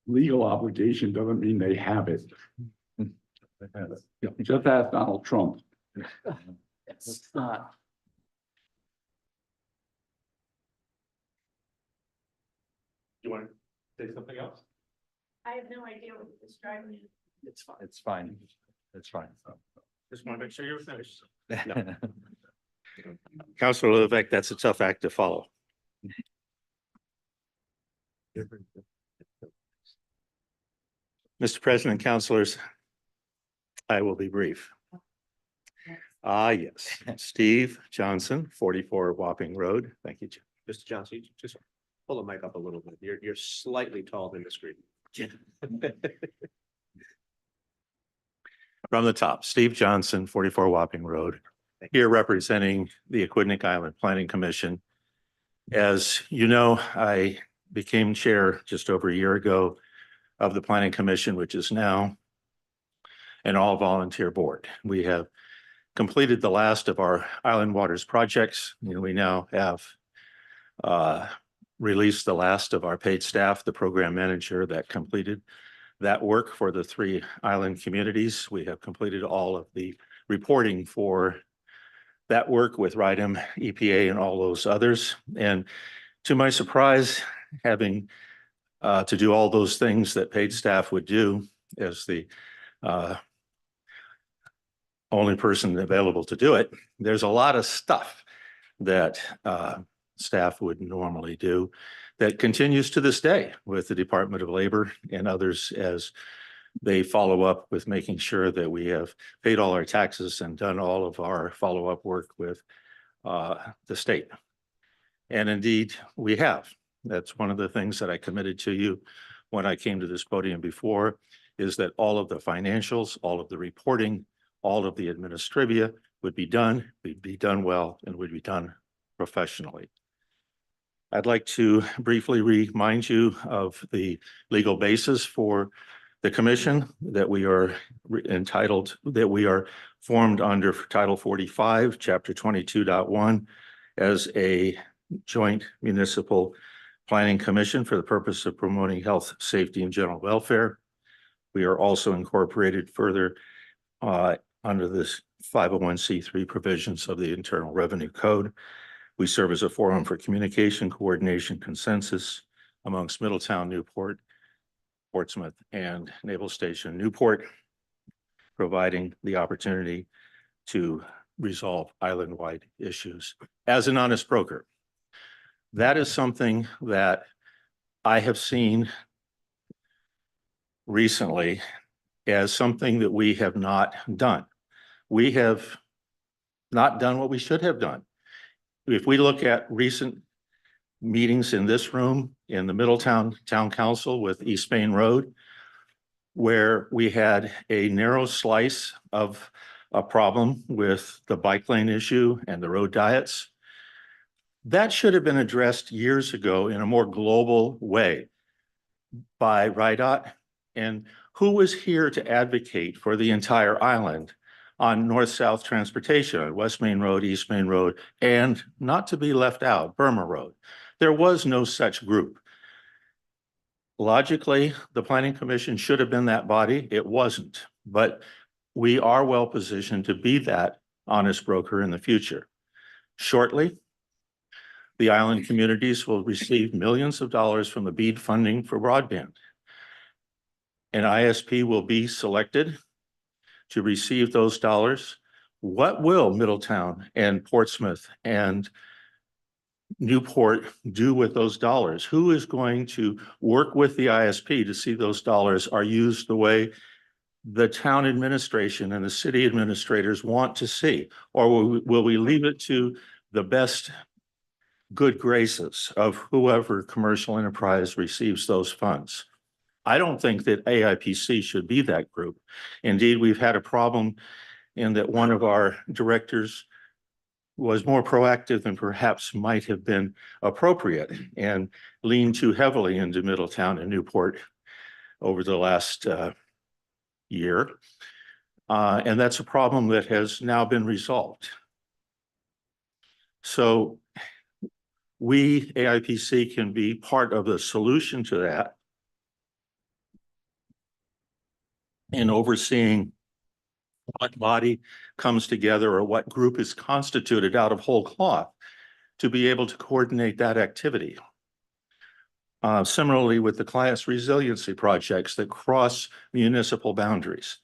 Legal obligation doesn't mean they have it. Just ask Donald Trump. It's not. You want to say something else? I have no idea what this driving is. It's fine. It's fine. It's fine. Just want to make sure you're finished. Counselor Levesque, that's a tough act to follow. Mr. President, councilors, I will be brief. Yes, Steve Johnson, 44 Wapping Road. Thank you. Mr. Johnson, you just pull the mic up a little bit. You're slightly taller than the screen. From the top, Steve Johnson, 44 Wapping Road, here representing the Aquidneck Island Planning Commission. As you know, I became chair just over a year ago of the Planning Commission, which is now an all-volunteer board. We have completed the last of our Island Waters projects, and we now have released the last of our paid staff, the program manager that completed that work for the 3 island communities. We have completed all of the reporting for that work with RIDEM, EPA, and all those others. And to my surprise, having to do all those things that paid staff would do as the only person available to do it, there's a lot of stuff that staff would normally do that continues to this day with the Department of Labor and others as they follow up with making sure that we have paid all our taxes and done all of our follow-up work with the state. And indeed, we have. That's one of the things that I committed to you when I came to this podium before, is that all of the financials, all of the reporting, all of the administrivia would be done well, and would be done professionally. I'd like to briefly remind you of the legal basis for the commission that we are entitled, that we are formed under Title 45, Chapter 22.1 as a joint municipal planning commission for the purpose of promoting health, safety, and general welfare. We are also incorporated further under this 501c3 provisions of the Internal Revenue Code. We serve as a forum for communication, coordination, consensus amongst Middletown, Newport, Portsmouth, and Naval Station Newport, providing the opportunity to resolve island-wide issues as an honest broker. That is something that I have seen recently as something that we have not done. We have not done what we should have done. If we look at recent meetings in this room, in the Middletown Town Council with East Main Road, where we had a narrow slice of a problem with the bike lane issue and the road diets, that should have been addressed years ago in a more global way by RIDOT. And who was here to advocate for the entire island on north-south transportation on West Main Road, East Main Road, and not to be left out, Burma Road? There was no such group. Logically, the Planning Commission should have been that body. It wasn't, but we are well positioned to be that honest broker in the future. Shortly, the island communities will receive millions of dollars from the BEAD funding for broadband. An ISP will be selected to receive those dollars. What will Middletown and Portsmouth and Newport do with those dollars? Who is going to work with the ISP to see those dollars are used the way the town administration and the city administrators want to see? Or will we leave it to the best good graces of whoever commercial enterprise receives those funds? I don't think that AIPC should be that group. Indeed, we've had a problem in that one of our directors was more proactive than perhaps might have been appropriate and leaned too heavily into Middletown and Newport over the last year. And that's a problem that has now been resolved. So we, AIPC, can be part of the solution to that in overseeing what body comes together or what group is constituted out of whole cloth to be able to coordinate that activity. Similarly, with the class resiliency projects that cross municipal boundaries.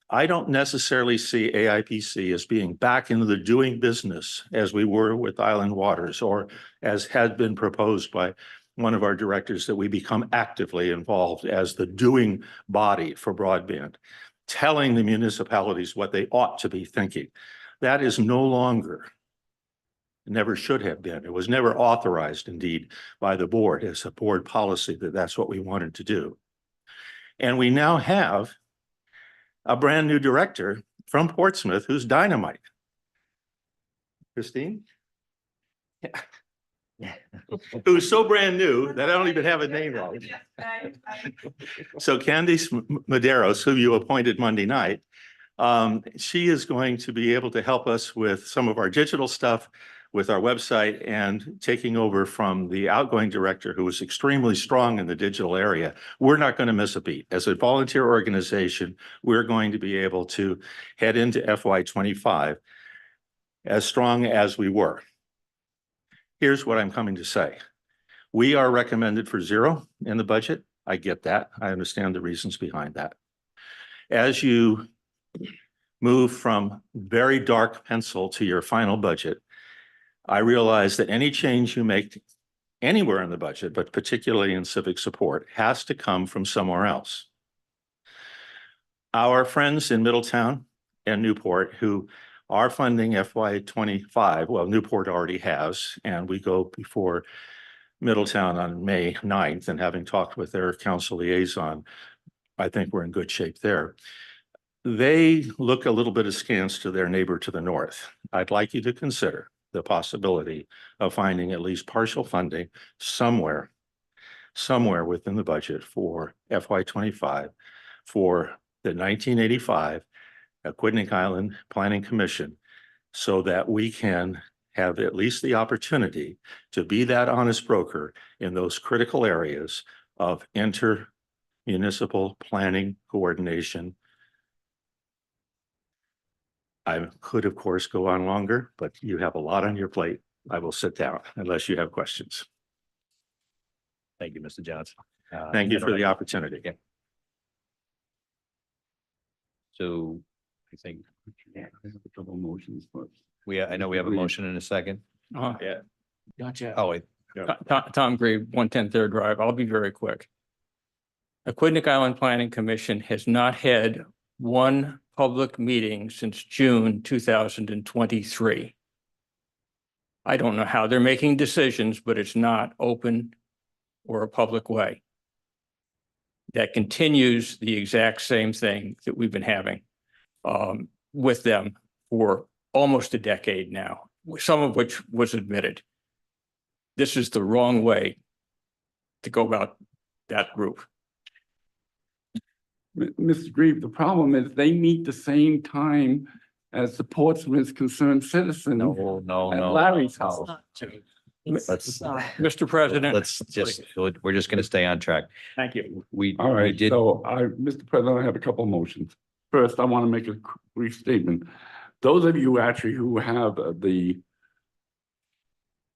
I don't necessarily see AIPC as being back into the doing business as we were with Island Waters, or as had been proposed by one of our directors, that we become actively involved as the doing body for broadband, telling the municipalities what they ought to be thinking. That is no longer, never should have been. It was never authorized, indeed, by the board as a board policy that that's what we wanted to do. And we now have a brand new director from Portsmouth who's dynamite. Christine? Who's so brand new that I don't even have a name right. So Candice Medeiros, who you appointed Monday night, she is going to be able to help us with some of our digital stuff, with our website, and taking over from the outgoing director who was extremely strong in the digital area. We're not going to miss a beat. As a volunteer organization, we're going to be able to head into FY25 as strong as we were. Here's what I'm coming to say. We are recommended for 0 in the budget. I get that. I understand the reasons behind that. As you move from very dark pencil to your final budget, I realize that any change you make anywhere in the budget, but particularly in civic support, has to come from somewhere else. Our friends in Middletown and Newport, who are funding FY25, well, Newport already has, and we go before Middletown on May 9th, and having talked with their council liaison, I think we're in good shape there. They look a little bit askance to their neighbor to the north. I'd like you to consider the possibility of finding at least partial funding somewhere within the budget for FY25 for the 1985 Aquidneck Island Planning Commission, so that we can have at least the opportunity to be that honest broker in those critical areas of inter-municipal planning coordination. I could, of course, go on longer, but you have a lot on your plate. I will sit down unless you have questions. Thank you, Mr. Johnson. Thank you for the opportunity. Yeah. So I think I have a couple motions, but I know we have a motion in a second. Yeah. Gotcha. Oh, wait. Tom Grieve, 110 Third Drive. I'll be very quick. Aquidneck Island Planning Commission has not had one public meeting since June 2023. I don't know how they're making decisions, but it's not open or a public way. That continues the exact same thing that we've been having with them for almost a decade now, some of which was admitted. This is the wrong way to go about that group. Mr. Grieve, the problem is they meet the same time as the Portsmouth Concerned Citizen No, at Larry's house. Let's, Mr. President. we're just going to stay on track. Thank you. All we right, did, so Mr. President, I have a couple of motions. First, I want to make a brief statement. Those of you actually who have the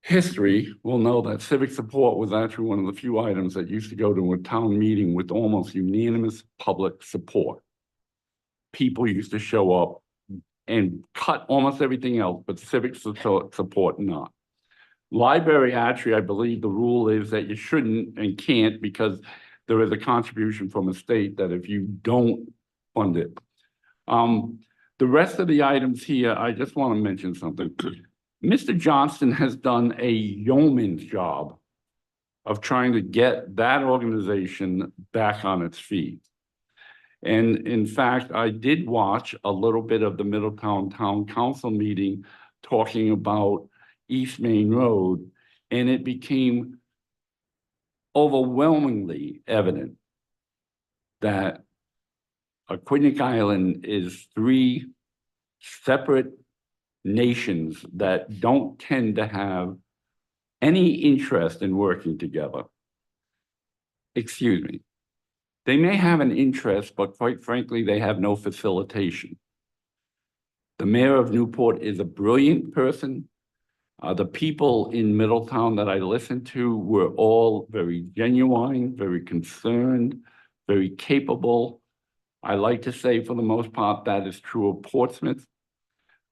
history will know that civic support was actually one of the few items that used to go to a town meeting with almost unanimous public support. People used to show up and cut almost everything else, but civic support not. Library, actually, I believe the rule is that you shouldn't and can't, because there is a contribution from a state that if you don't fund it. The rest of the items here, I just want to mention something. Mr. Johnston has done a yeoman's job of trying to get that organization back on its feet. And in fact, I did watch a little bit of the Middletown Town Council meeting talking about East Main Road, and it became overwhelmingly evident that Aquidneck Island is three separate nations that don't tend to have any interest in working together. Excuse me. They may have an interest, but quite frankly, they have no facilitation. The mayor of Newport is a brilliant person. The people in Middletown that I listened to were all very genuine, very concerned, very capable. I like to say for the most part, that is true of Portsmouth.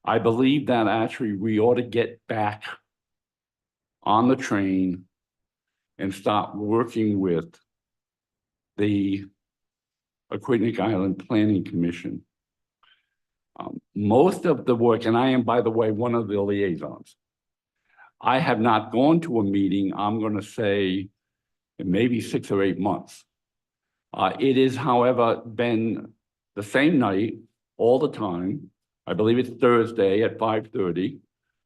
I believe that actually we ought to get back on the train and start working with the Aquidneck Island Planning Commission. Most of the work, and I am, by the way, one of the liaisons. I have not gone to a meeting, I'm going to say, in maybe 6 or 8 months. It is, however, been the same night all the time. I believe it's Thursday at 5:30.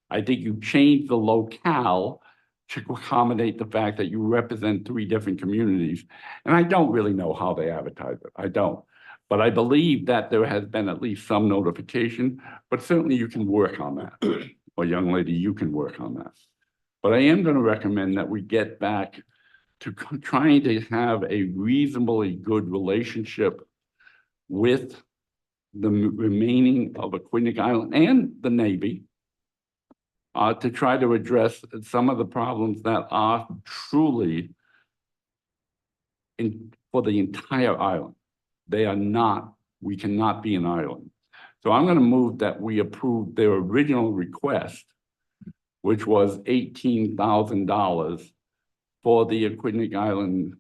I think you changed the locale to accommodate the fact that you represent 3 different communities. And I don't really know how they advertise it. I don't. But I believe that there has been at least some notification, but certainly you can work on that. Or young lady, you can work on that. But I am going to recommend that we get back to trying to have a reasonably good relationship with the remaining of Aquidneck Island and the Navy to try to address some of the problems that are truly for the entire island. They are not, we cannot be an island. So I'm going to move that we approve their original request, which was $18,000 for the Aquidneck Island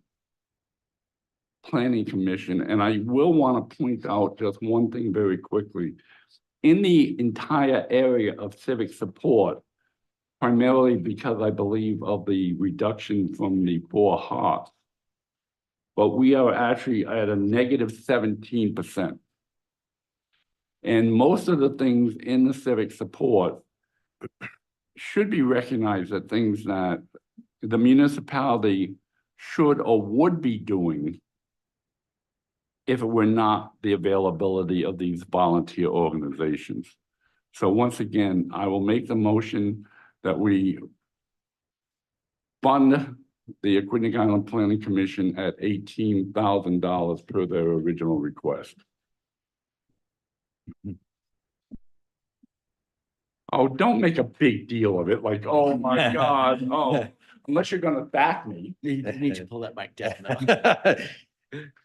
Planning Commission. And I will want to point out just one thing very quickly. In the entire area of civic support, primarily because I believe of the reduction from the 4 Hearts, but we are actually at a negative 17%. And most of the things in the civic support should be recognized as things that the municipality should or would be doing if it were not the availability of these volunteer organizations. So once again, I will make the motion that we fund the Aquidneck Island Planning Commission at $18,000 per their original request. Oh, don't make a big deal of it, like, oh my God, oh, unless you're gonna back me. You need to pull that mic down now.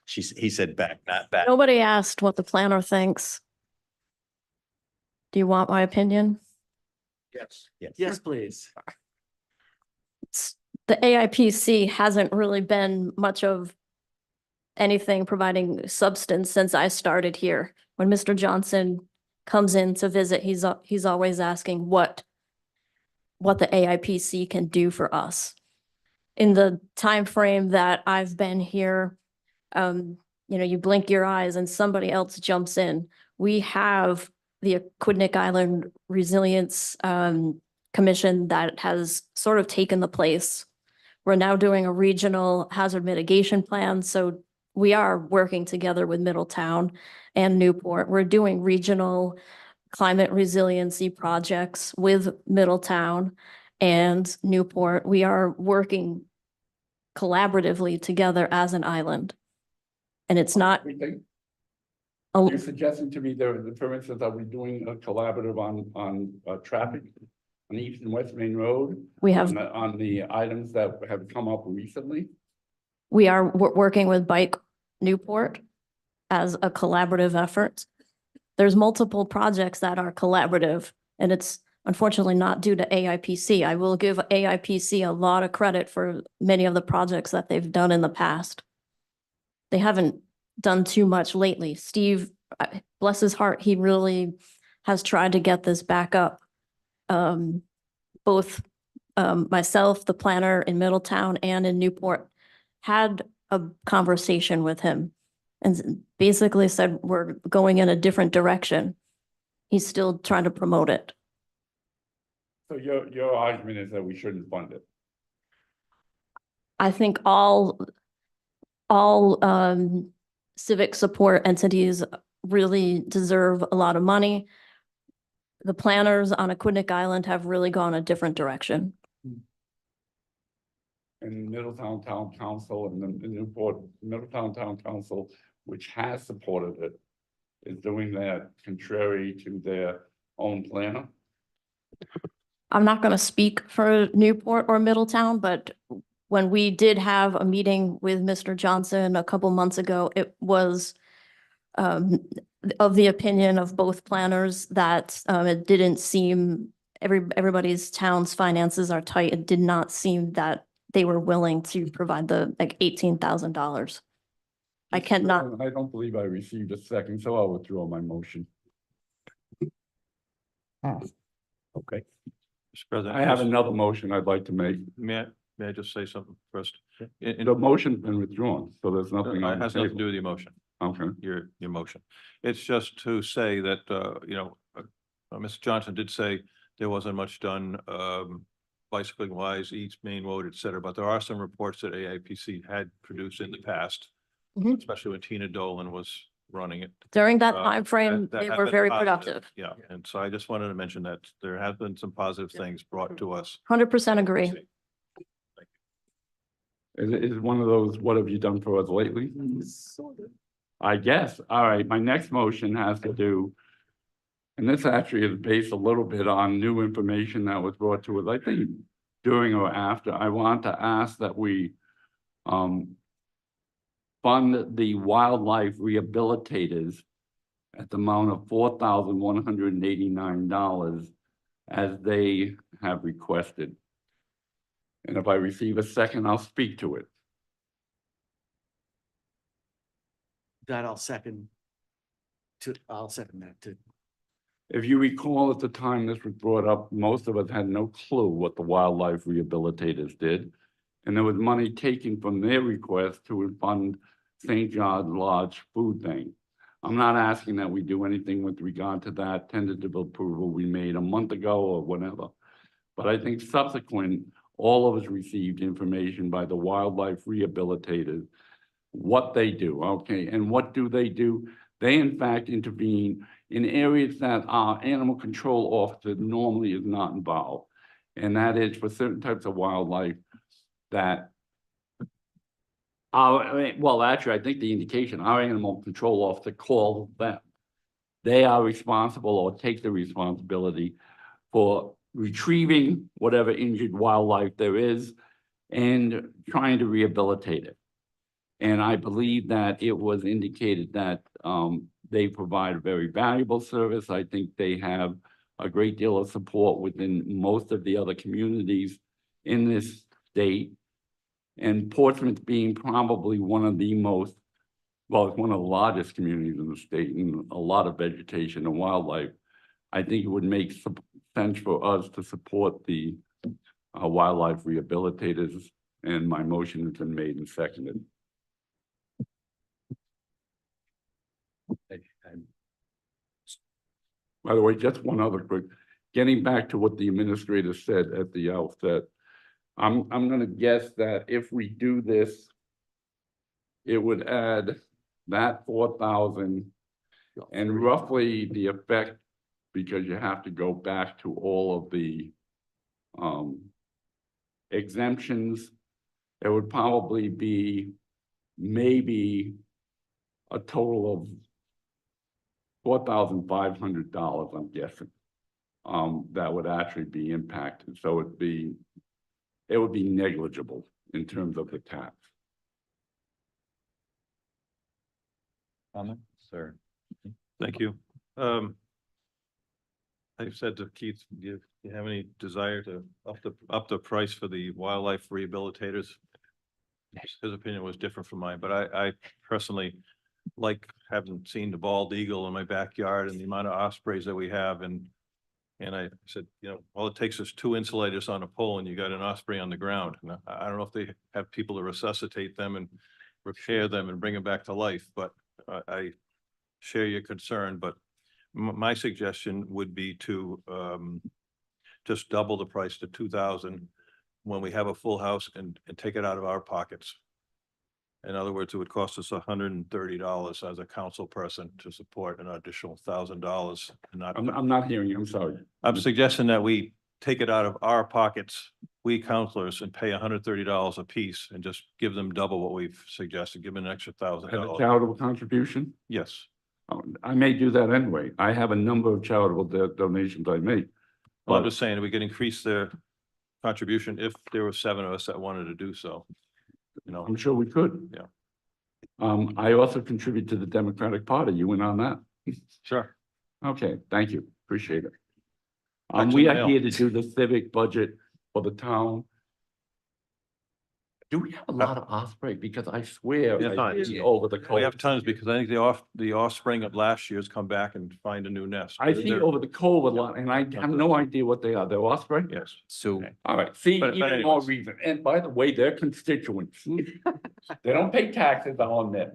He said back, not back. Nobody asked what the planner thinks. Do you want my opinion? Yes. Yes, please. The AIPC hasn't really been much of anything providing substance since I started here. When Mr. Johnson comes in to visit, he's always asking what the AIPC can do for us. In the time frame that I've been here, you blink your eyes and somebody else jumps in. We have the Aquidneck Island Resilience Commission that has sort of taken the place. We're now doing a regional hazard mitigation plan, so we are working together with Middletown and Newport. We're doing regional climate resiliency projects with Middletown and Newport. We are working collaboratively together as an island. And it's not. You're suggesting to me there, for instance, are we doing a collaborative on traffic on East and West Main Road? We have. On the items that have come up recently? We are working with Bike Newport as a collaborative effort. There's multiple projects that are collaborative, and it's unfortunately not due to AIPC. I will give AIPC a lot of credit for many of the projects that they've done in the past. They haven't done too much lately. Steve, bless his heart, he really has tried to get this back up. Both myself, the planner in Middletown and in Newport, had a conversation with him and basically said, we're going in a different direction. He's still trying to promote it. So your argument is that we shouldn't fund it. I think all civic support entities really deserve a lot of money. The planners on Aquidneck Island have really gone a different direction. And Middletown Town Council and the Newport, Middletown Town Council, which has supported it, is doing that contrary to their own planner. I'm not going to speak for Newport or Middletown, but when we did have a meeting with Mr. Johnson a couple months ago, it was of the opinion of both planners that it didn't seem, everybody's town's finances are tight. It did not seem that they were willing to provide the like $18,000. I cannot. I don't believe I received a second, so I'll withdraw my motion. Okay. Mr. President. I have another motion I'd like to make. May I just say something first? In- The motion's been withdrawn, so there's nothing It on the has nothing to table. do with the emotion, Okay. your motion. It's just to say that, Mr. Johnson did say there wasn't much done, bicycling wise, East Main Road, et cetera, but there are some reports that AIPC had produced in the past, Mhm. especially when Tina Dolan was running it. During that Uh, timeframe, that they have were been very positive. productive. Yeah, and so I just wanted to mention that there have been some positive things brought to us. 100% agree. Is one of those, what have you done for us lately? I guess. All right, my next motion has to do, and this actually is based a little bit on new information that was brought to us, I think during or after. I want to ask that we fund the wildlife rehabilitators at the amount of $4,189 as they have requested. And if I receive a second, I'll speak to it. That I'll second. I'll second that too. If you recall, at the time this was brought up, most of us had no clue what the wildlife rehabilitators did. And there was money taken from their request to fund St. John's Lodge food thing. I'm not asking that we do anything with regard to that tentative approval we made a month ago or whatever. But I think subsequent, all of us received information by the wildlife rehabilitators, what they do, okay? And what do? They in fact intervene in areas that our animal control officer normally is not involved. And that is for certain types of wildlife that well, actually, I think the indication, our animal control officer calls them. They are responsible or take the responsibility for retrieving whatever injured wildlife there is and trying to rehabilitate it. And I believe that it was indicated that they provide a very valuable service. I think they have a great deal of support within most of the other communities in this state. And Portsmouth being probably one of the most, well, it's one of the largest communities in the state and a lot of vegetation and wildlife. I think it would make sense for us to support the wildlife rehabilitators, and my motion has been made and seconded. By the way, just one other quick, getting back to what the administrator said at the outset, I'm gonna guess that if we do this, it would add that 4,000 and roughly the effect, because you have to go back to all of the exemptions, it would probably be maybe a total of $4,500, I'm guessing, that would actually be impacted. So it would be negligible in terms of the tax. Comment, sir? Thank you. I said to Keith, do you have any desire to up the price for the wildlife rehabilitators? His opinion was different from mine, but I personally like having seen the bald eagle in my backyard and the amount of ospreys that we have, and And I said, you know, all it takes is two insulators on a pole and you got an osprey on the ground. And I don't know if they have people to resuscitate them and repair them and bring them back to life, but I share your concern, but my suggestion would be to just double the price to 2,000 when we have a full house and take it out of our pockets. In other words, it would cost us $130 as a council person to support an additional $1,000 and not. I'm not hearing you, I'm sorry. I'm suggesting that we take it out of our pockets, we counselors, and pay $130 a piece and just give them double what we've suggested, give them an extra As a $1,000. charitable contribution? Yes, I may do that anyway. I have a number of charitable donations I make. well, I'm But just saying we could increase their contribution if there were 7 of us that wanted to do so. You know, I'm sure we could. Yeah. I also contribute to the Democratic Party. You in on that? sure. Okay, thank you. Appreciate it. Check We in the are mail. here to do the civic budget for the town. Do we have a lot of osprey? Because I swear, Yeah, I tons. see over the. We have tons because I think the offspring of last year's come back and find a new nest. I see They're- over the COVID lot and I have no idea what they are. They're osprey? Yes. So All right, see, But even more anyways. reason. And by the way, they're constituents. They don't pay taxes on them.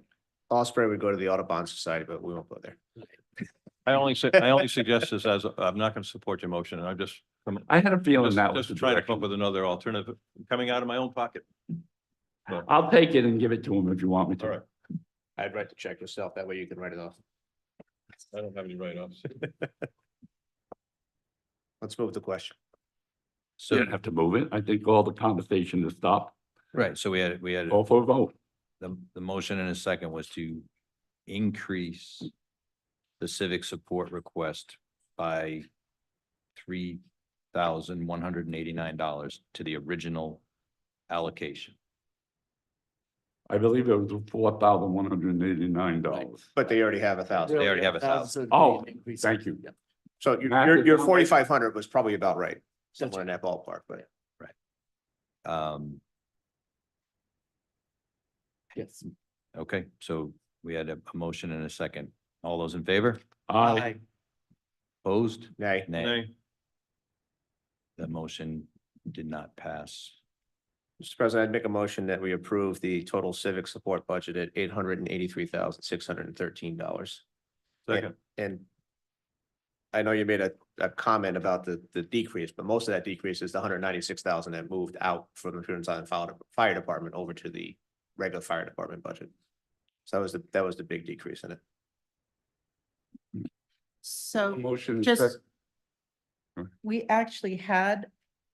Osprey would go to the Audubon Society, but we won't go there. I only suggest this as, I'm not going to support your motion and I'm just. I had a feeling that was Just the trying to come up direction. with another alternative coming out of my own pocket. I'll take it and give it to him if you want me All to. right. I'd write the check yourself. That way you can write it off. I don't have any write-offs. Let's move to question. So you don't have to move it. I think all the conversation is stopped. right, so we had Go for a vote. the motion in a second was to increase the civic support request by $3,189 to the original allocation. I believe it was $4,189. But they already have 1,000. They already have 1,000. Oh, thank you. So Math your is your not- 4,500 was probably about right, somewhere in that ballpark, but. Um, Yes. okay, so we had a motion and a second. All those in favor? Aye. Opposed? Nay. Nay. Nay. The motion did not pass. Mr. President, I'd make a motion that we approve the total civic support budget at $883,613. Second. And I know you made a comment about the decrease, but most of that decrease is the 196,000 that moved out from the Prudence Island Fire Department over to the regular fire department budget. So that was the big decrease in it. So Motion. is just, sec- we actually had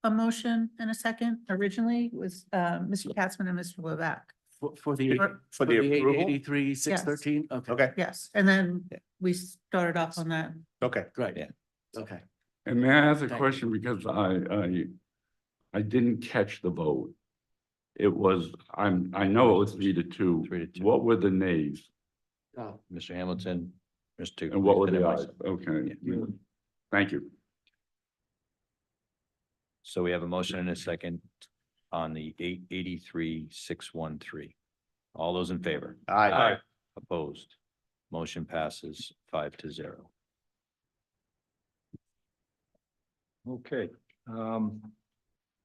a motion and a second originally was Mr. Katzman and Mr. Levac. For the. For the approval? 883, 613, okay, Okay, Yes, and then we started off on that. okay. great. Yeah. Okay. And may I ask a Thank you. question because I didn't catch the vote. It was, I know it was 3-2. 3-2. What were the nays Mr. Hamilton, Mr. and what were Gleason, the and ayes? myself. Okay. Thank you. So we have a motion and a second on the 883,613. All those in favor? Aye. Opposed? Motion passes 5-0. Okay,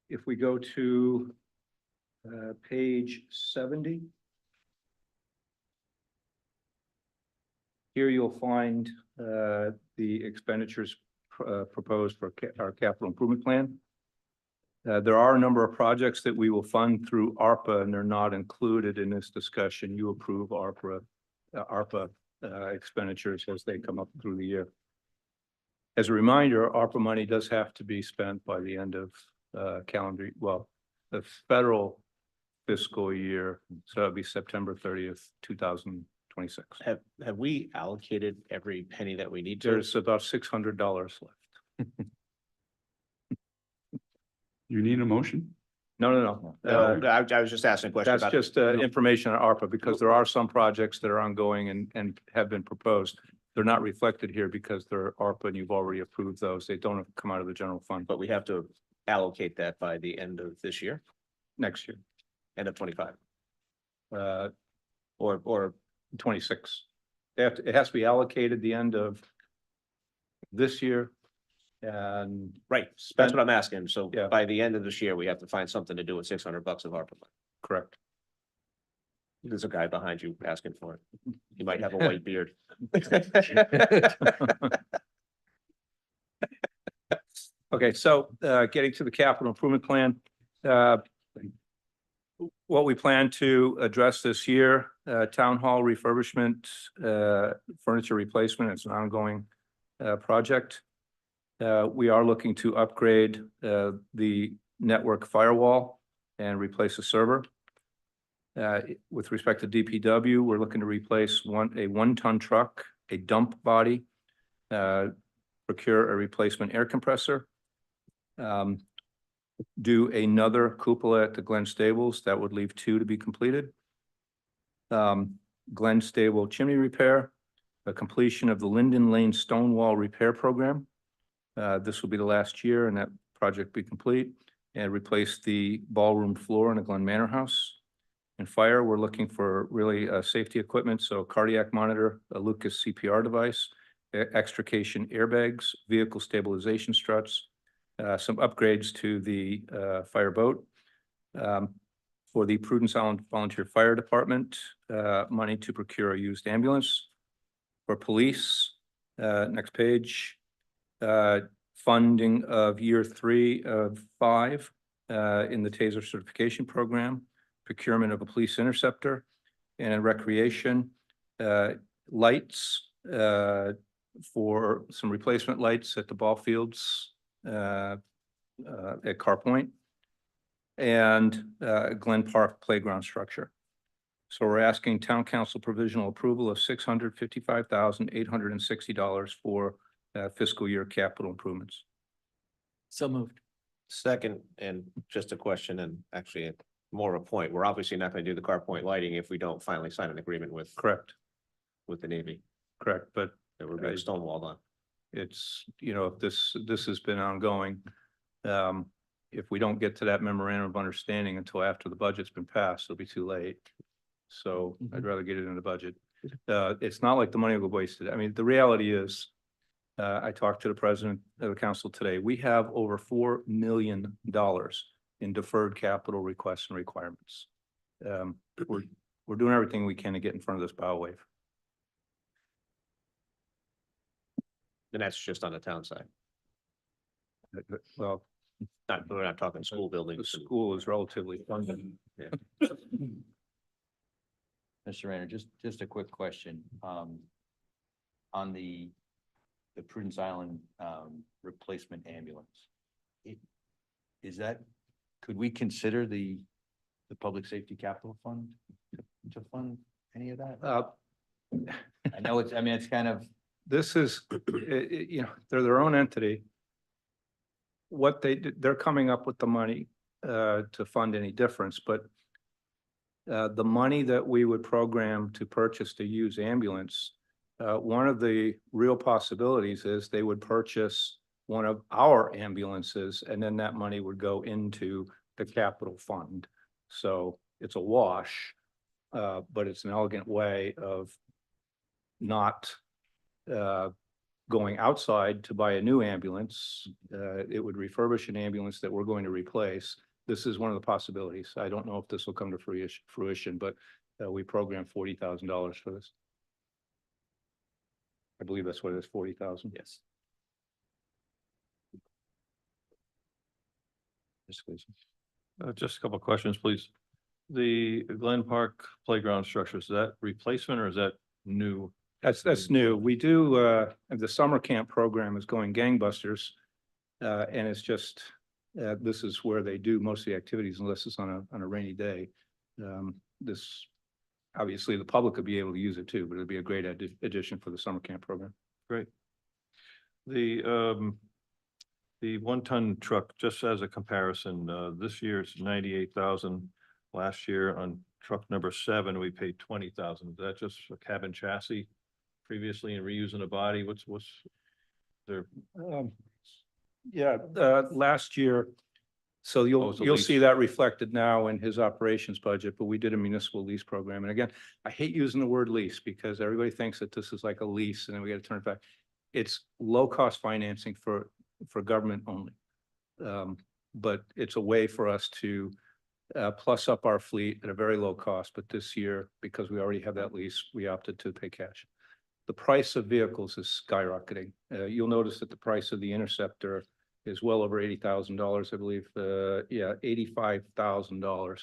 if we go to page 70. Here you'll find the expenditures proposed for our capital improvement plan. There are a number of projects that we will fund through ARPA and they're not included in this discussion. You approve ARPA expenditures as they come up through the year. As a reminder, ARPA money does have to be spent by the end of the federal fiscal year. So that'd be September 30th, 2026. Have we allocated every penny that we need to? There's about $600 left. You need a motion? No. No, I was just asking a question That's about. just information on ARPA because there are some projects that are ongoing and have been proposed. They're not reflected here because they're ARPA and you've already approved those. They don't come out of the general fund, But we have to allocate that by the end of this year, next year, end of 25, or 26. It has to be allocated the end of this year And Right, that's what I'm asking. So Yeah. by the end of this year, we have to find something to do with $600 of ARPA money. correct. There's a guy behind you asking for it. He might have a white beard. Okay, so getting to the capital improvement plan. What we plan to address this year, town hall refurbishment, furniture replacement, it's an ongoing project. We are looking to upgrade the network firewall and replace a server. With respect to DPW, we're looking to replace a 1-ton truck, a dump body, procure a replacement air compressor. Do another cupola at the Glen Stables. That would leave 2 to be completed. Glen Stable chimney repair, a completion of the Linden Lane stone wall repair program. This will be the last year and that project be complete, and replace the ballroom floor in the Glen Manor House. And fire, we're looking for really safety equipment, so cardiac monitor, a Lucas CPR device, extrication airbags, vehicle stabilization struts, some upgrades to the fire boat. For the Prudence Island Volunteer Fire Department, money to procure a used ambulance. For police, next page, funding of year 3 of 5 in the TASER certification program, procurement of a police interceptor, and in recreation, lights for some replacement lights at the ball fields at Car Point, and Glen Park playground structure. So we're asking town council provisional approval of $655,860 for fiscal year capital improvements. So moved. Second, and just a question and actually more of a point, we're obviously not going to do the Car Point lighting if we don't finally sign an agreement with Correct, the Navy. correct, but That we're being stonewalled on. it's, if this has been ongoing. If we don't get to that memorandum of understanding until after the budget's been passed, it'll be too late. So I'd rather get it in the budget. It's not like the money will go wasted. I mean, the reality is, I talked to the president of the council today. We have over $4 million in deferred capital requests and requirements. We're doing everything we can to get in front of this bow wave. And that's just on the town side. Well, We're not talking school the buildings. school is relatively funded. Mr. Rayner, just a quick question. On the Prudence Island, replacement ambulance. Is that, could we consider the public safety capital fund to fund any of that? I know it's, I mean, it's kind of, This is, they're their own entity. What they're coming up with the money to fund any difference, but the money that we would program to purchase the used ambulance, one of the real possibilities is they would purchase one of our ambulances and then that money would go into the capital fund. So it's a wash, but it's an elegant way of not going outside to buy a new ambulance. It would refurbish an ambulance that we're going to replace. This is one of the possibilities. I don't know if this will come to fruition, but we programmed $40,000 for this. I believe that's what it is, 40,000. Yes. Just a couple of questions, please. The Glen Park playground structure, is that replacement or is that new? That's new. We do, the summer camp program is going gangbusters. And it's just, this is where they do most of the activities unless it's on a rainy day. This, obviously the public could be able to use it too, but it'd be a great addition for the summer camp program. Great. The 1-ton truck, just as a comparison, this year it's 98,000. Last year on truck number 7, we paid 20,000. Is that just a cabin chassis previously and reusing a body? What's there? Last year, so you'll it's a you'll see lease. that reflected now in his operations budget, but we did a municipal lease program. And again, I hate using the word lease because everybody thinks that this is like a lease and then we got to turn it back. It's low cost financing for for government only. But it's a way for us to plus up our fleet at a very low cost. But this year, because we already have that lease, we opted to pay cash. The price of vehicles is skyrocketing. You'll notice that the price of the Interceptor is well over $80,000, I believe. Yeah, $85,000.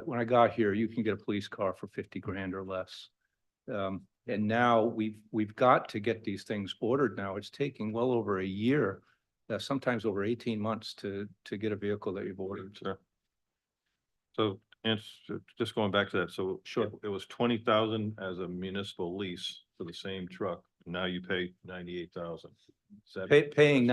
When I got here, you can get a police car for 50 grand or less. And now we've got to get these things ordered now. It's taking well over a year, sometimes over 18 months to get a vehicle that you've ordered. Sure. So, and just going back to that, so Sure. it was 20,000 as a municipal lease for the same truck. Now you pay 98,000. Paying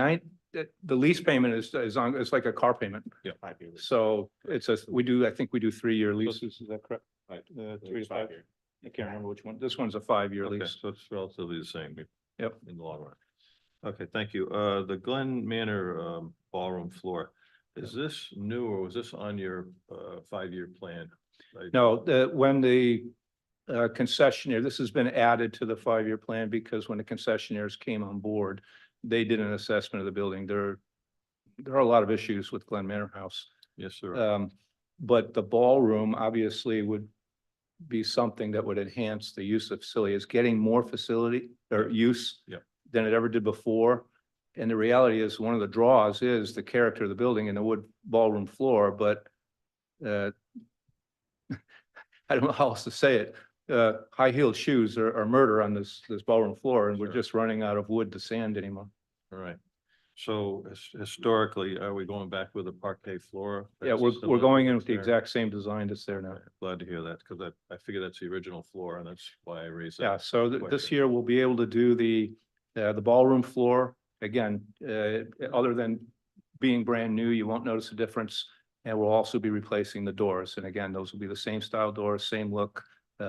the lease payment is on, it's like a car payment. Yeah. So it's I think we do 3-year leases, is that correct? Right. 3 to 5 year. I can't remember which one. This one's a 5-year Okay, lease. so it's relatively the same. Yep. In the long run. Okay, thank you. The Glen Manor ballroom floor, is this new or was this on your 5-year plan? No, when the concessionaire, this has been added to the 5-year plan because when the concessionaires came on board, they did an assessment of the building. There are a lot of issues with Glen Manor House. Yes, sir. But the ballroom obviously would be something that would enhance the use of the facility. It's getting more facility or use Yeah. than it ever did before. And the reality is one of the draws is the character of the building and the wood ballroom floor, but I don't know how else to say it. High-heeled shoes are murder on this ballroom floor, and we're Sure. just running out of wood to sand anymore. All right. So historically, are we going back with a parquet floor? Yeah, That's we're similar going to in what's with the there? exact same design that's there now. Glad to hear that, because I figure that's the original floor, and that's why I raised that. Yeah, so this question. year we'll be able to do the ballroom floor. Again, other than being brand new, you won't notice a difference. And we'll also be replacing the doors. And again, those will be the same style doors, same look,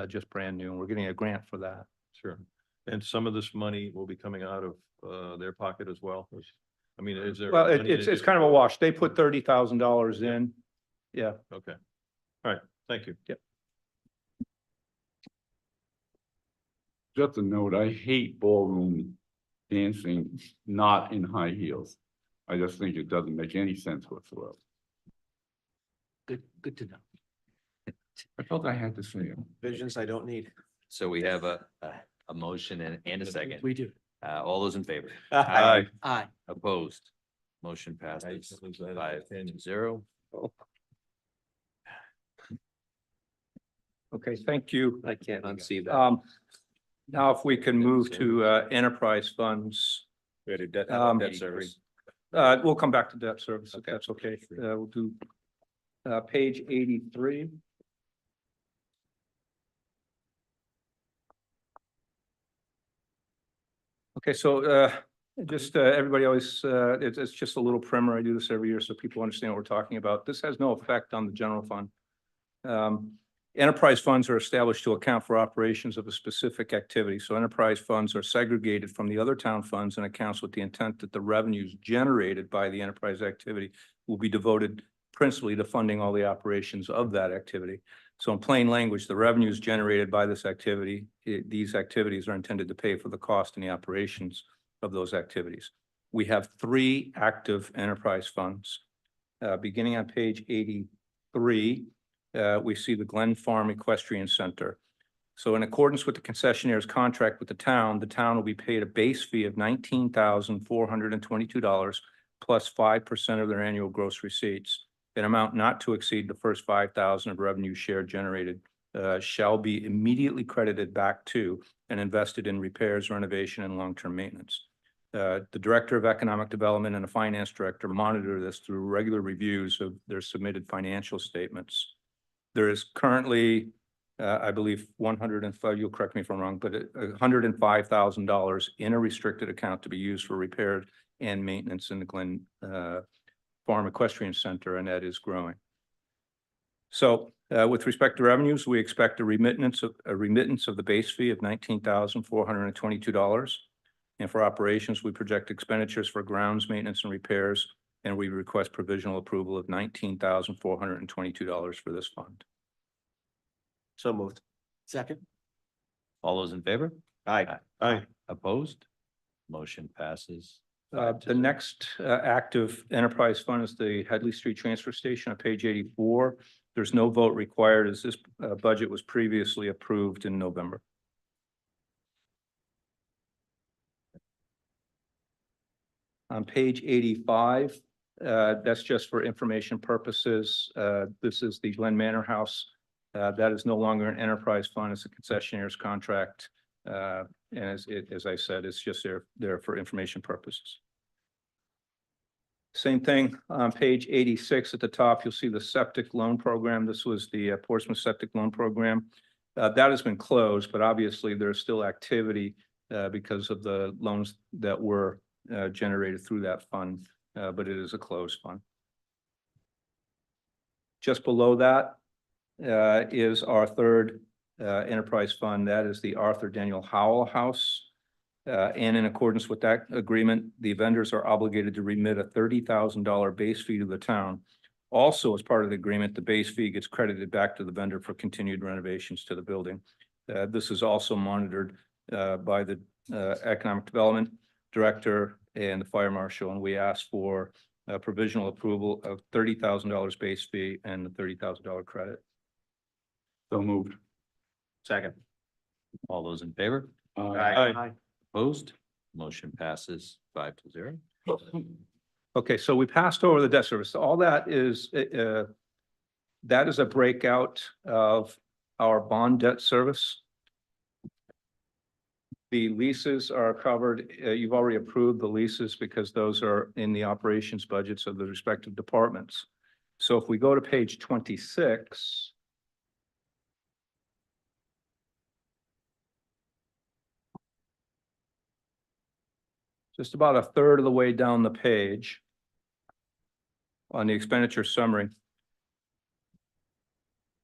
just brand new. And we're getting a grant for that. Sure. And some of this money will be coming out of their pocket as well? I mean, is there? Well, money in it's addition- kind of a wash. They put $30,000 in. Yeah. Okay. All right, thank you. Yep. Just a note, I hate ballroom dancing not in high heels. I just think it doesn't make any sense whatsoever. Good to know. I felt I had to say it. Visions I don't need. So we have a motion and a second. We do. All those in favor? Aye. Aye. Opposed? Motion passes 5-0. Okay, thank you. I can't unsee that. Now if we can move to enterprise funds. Debt service. We'll come back to debt service if Okay. that's okay. We'll do page 83. Okay, so just everybody always, it's just a little primer. I do this every year so people understand what we're talking about. This has no effect on the general fund. Enterprise funds are established to account for operations of a specific activity. So enterprise funds are segregated from the other town funds and accounts with the intent that the revenues generated by the enterprise activity will be devoted principally to funding all the operations of that activity. So in plain language, the revenues generated by this activity, these activities are intended to pay for the cost and the operations of those activities. We have 3 active enterprise funds. Beginning on page 83, we see the Glen Farm Equestrian Center. So in accordance with the concessionaire's contract with the town will be paid a base fee of $19,422 plus 5% of their annual gross receipts. An amount not to exceed the first $5,000 of revenue share generated shall be immediately credited back to and invested in repairs, renovation, and long-term maintenance. The Director of Economic Development and the Finance Director monitor this through regular reviews of their submitted financial statements. There is currently, I believe, you'll correct me if I'm wrong, but $105,000 in a restricted account to be used for repairs and maintenance in the Glen Farm Equestrian Center, and that is growing. So with respect to revenues, we expect a remittance of the base fee of $19,422. And for operations, we project expenditures for grounds, maintenance, and repairs, and we request provisional approval of $19,422 for this fund. So moved. Second. All those in favor? Aye. Aye. Opposed? Motion passes The next active enterprise fund is the Headley Street Transfer Station on page 84. There's no vote required as this budget was previously approved in November. On page 85, that's just for information purposes. This is the Glen Manor House. That is no longer an enterprise fund. It's a concessionaire's contract. And as I said, it's just there for information purposes. Same thing on page 86 at the top, you'll see the septic loan program. This was the Portsmouth Septic Loan Program. That has been closed, but obviously there's still activity because of the loans that were generated through that fund, but it is a closed fund. Just below that is our third enterprise fund. That is the Arthur Daniel Howell House. And in accordance with that agreement, the vendors are obligated to remit a $30,000 base fee to the town. Also, as part of the agreement, the base fee gets credited back to the vendor for continued renovations to the building. This is also monitored by the Economic Development Director and the Fire Marshal, and we asked for provisional approval of $30,000 base fee and the $30,000 credit. So moved. Second. All those in favor? Aye. Opposed? Motion passes 5-0. Okay, so we passed over the debt service. So all that is a breakout of our bond debt service. The leases are covered. You've already approved the leases because those are in the operations budgets of the respective departments. So if we go to page 26. Just about a third of the way down the page on the expenditure summary,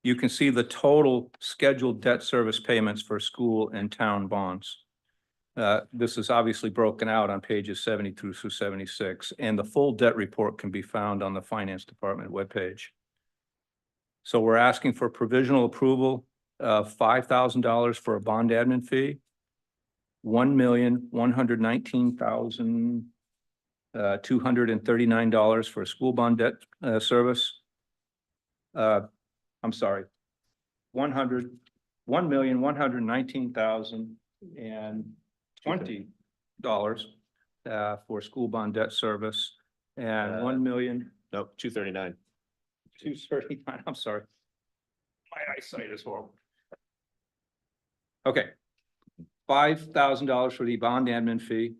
you can see the total scheduled debt service payments for school and town bonds. This is obviously broken out on pages 70 through 76, and the full debt report can be found on the Finance Department webpage. So we're asking for provisional approval of $5,000 for a bond admin fee, $1,119,239 for a school bond debt service. I'm sorry, $1,119,020 for school bond debt service, and Nope, 239. 239. I'm sorry, my eyesight is horrible. Okay. $5,000 for the bond admin fee,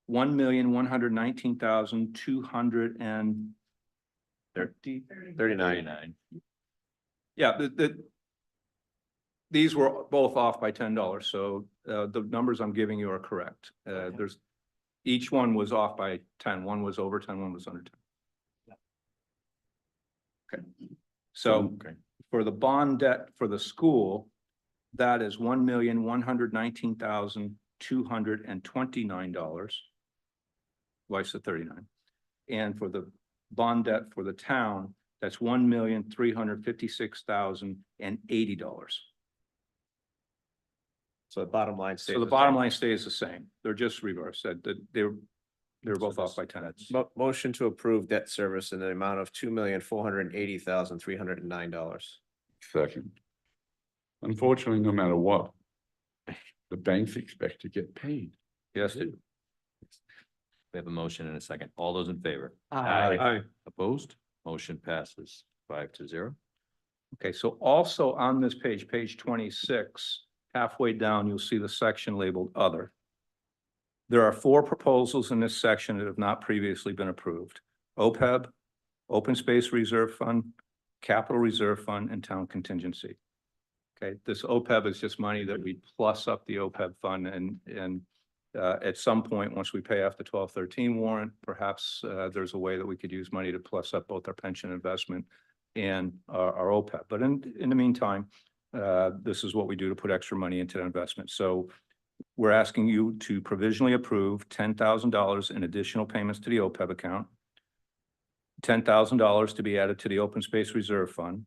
$1,119,239. Yeah, these were both off by $10, so the numbers I'm giving you are correct. There's each one was off by 10. One was over 10, one was under 10. Okay, so for the bond debt for the school, that is $1,119,229. Twice the 39. And for the bond debt for the town, that's $1,356,080. So the bottom line stays. So the bottom line stays the same. They're just reversed. They're both off by 10. Motion to approve debt service in the amount of $2,480,309. Second. Unfortunately, no matter what, the banks expect to get paid. Yes. We have a motion and a second. All those in favor? Aye. Opposed? Motion passes 5-0. Okay, so also on this page, page 26, halfway down, you'll see the section labeled Other. There are 4 proposals in this section that have not previously been approved: OPEB, Open Space Reserve Fund, Capital Reserve Fund, and Town Contingency. Okay, this OPEB is just money that we plus up the OPEB fund, and at some point, once we pay off the 1213 warrant, perhaps there's a way that we could use money to plus up both our pension investment and our OPEB. But in the meantime, this is what we do to put extra money into the investment. So we're asking you to provisionally approve $10,000 in additional payments to the OPEB account, $10,000 to be added to the Open Space Reserve Fund,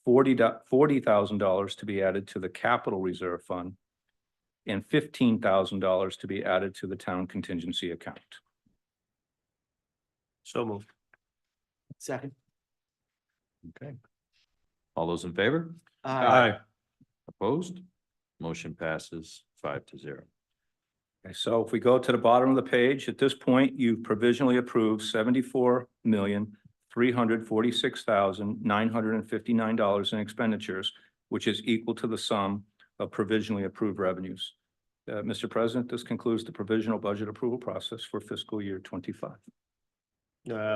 $40,000 to be added to the Capital Reserve Fund, and $15,000 to be added to the Town Contingency account. So moved. Second. Okay. All those in favor? Opposed? Motion passes 5-0. Okay, so if we go to the bottom of the page, at this point, you've provisionally approved $74,346,959 in expenditures, which is equal to the sum of provisionally approved revenues. Mr. President, this concludes the provisional budget approval process for fiscal year 25.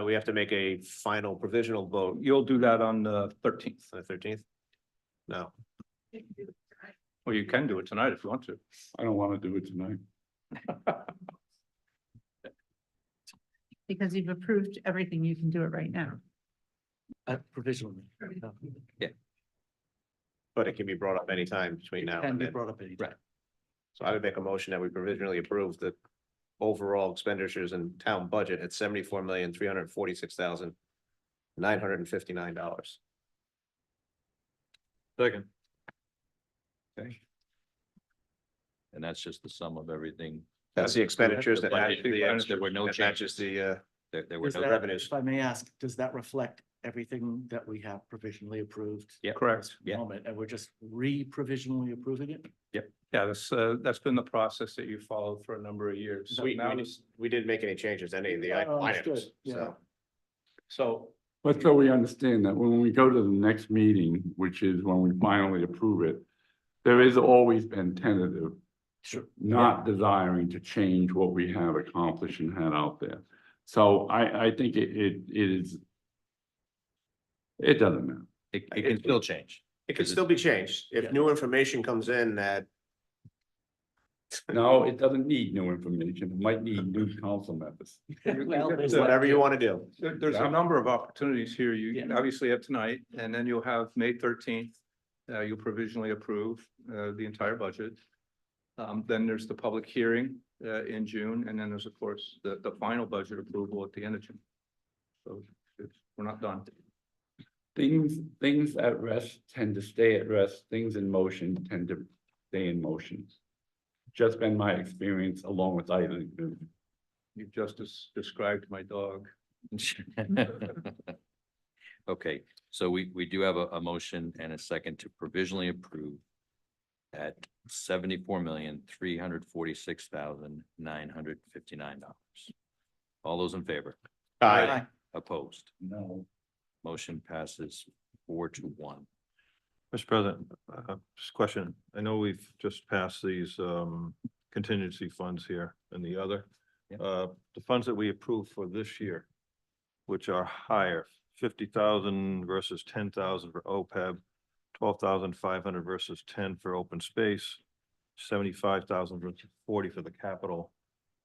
We have to make a final provisional vote You'll do that on the 13th, on the 13th? No. or you can do it tonight if you want to. I don't want to do it tonight. Because you've approved everything, you can do it right now. Provisionally. But it can be brought up anytime between now Can and be then. brought up anytime. So I would make a motion that we provisionally approve the overall expenditures in town budget at $74,346,959. Second. Okay. And that's just the sum of everything. That's the expenditures that But match there were no that matches changes. There were Does no that- revenues. If I may ask, does that reflect everything that we have provisionally approved? Yeah. Correct. Yeah. Moment, and we're just re-provisionally approving it? Yeah, that's been the process that you followed for a number of years. So now this- We didn't make any changes to any of the Oh, items, understood. Yeah. so. So But so we understand that when we go to the next meeting, which is when we finally approve it, there has always been tentative, Sure. not desiring to change what we have accomplished and had out there. So I think it is. It doesn't matter. It can still change. It could still be changed if Yeah. new information comes in that. No, it doesn't need new information. It might need new council members. Well, there's Whatever you want to do. there's a number of opportunities here. You Yeah. obviously have tonight, and then you'll have May 13th. You'll provisionally approve the entire budget. Then there's the public hearing in June, and then there's, of course, the final budget approval at the end of June. So we're not done. Things at rest tend to stay at rest. Things in motion tend to stay in motion. Just been my experience along with Eileen. You just described my dog. Okay, so we do have a motion and a second to provisionally approve at $74,346,959. All those in favor? Aye. Opposed? No. Motion passes 4-1. Mr. President, just a question. I know we've just passed these contingency funds here and the other. Yeah. The funds that we approved for this year, which are higher, 50,000 versus 10,000 for OPEB, 12,500 versus 10 for open space, 75,000 versus 40 for the capital,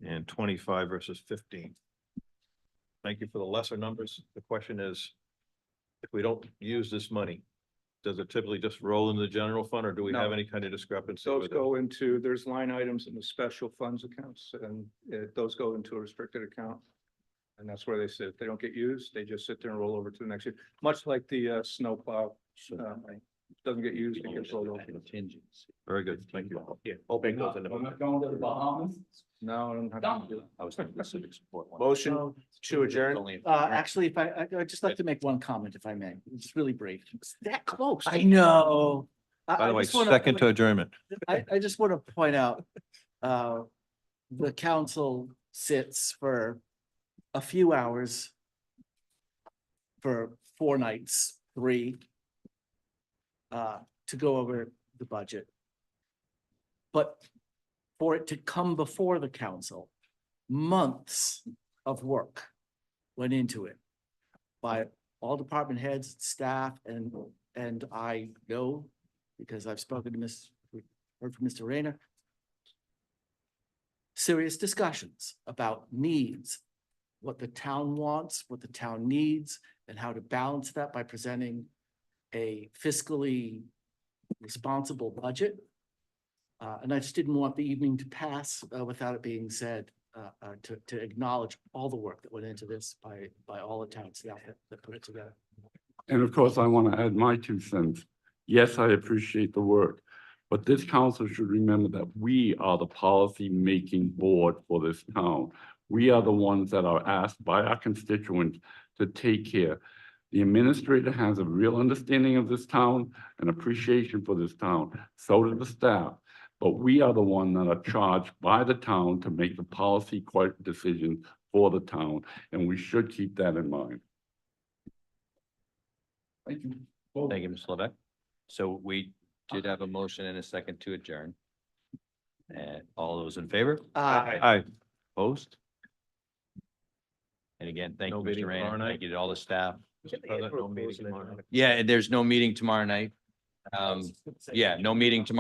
and 25 versus 15. Thank you for the lesser numbers. The question is, if we don't use this money, does it typically just roll into the general fund, or do we have No. any kind of discrepancy? Those with it? go into, there's line items in the special funds accounts, and those go into a restricted account. And that's where they sit. If they don't get used, they just sit there and roll over to the next year, much like the snowplow. Doesn't get used, it gets rolled over. Contingency. Very good, thank you. Yeah, open goes into. Going to the Bahamas? No, I don't have to do that. I was thinking the civic support one. Motion to adjourn. Actually, if I'd just like to make one comment, if I may, it's really brief. It's that close. I know. By the way, second to adjournment. I just want to point out, the council sits for a few hours for 4 nights, 3, to go over the budget. But for it to come before the council, months of work went into it by all department heads, staff, and I know, because I've spoken to heard from Mr. Rayner, serious discussions about needs, what the town wants, what the town needs, and how to balance that by presenting a fiscally responsible budget. And I just didn't want the evening to pass without it being said, to acknowledge all the work that went into this by all the town staff that put it together. And of course, I want to add my 2 cents. Yes, I appreciate the work, but this council should remember that we are the policy-making board for this town. We are the ones that are asked by our constituents to take care. The administrator has a real understanding of this town and appreciation for this town. So does the staff. But we are the ones that are charged by the town to make the policy decisions for the town, and we should keep that in mind. Thank you. Thank you, Mr. Levesque. So we did have a motion and a second to adjourn. And all those in favor? Aye. Opposed? And again, thank you, No meeting Mr. Rand. tomorrow night? Thank you to all the staff. No meeting tomorrow. Yeah, and there's no meeting tomorrow night. Yeah, no meeting tomorrow.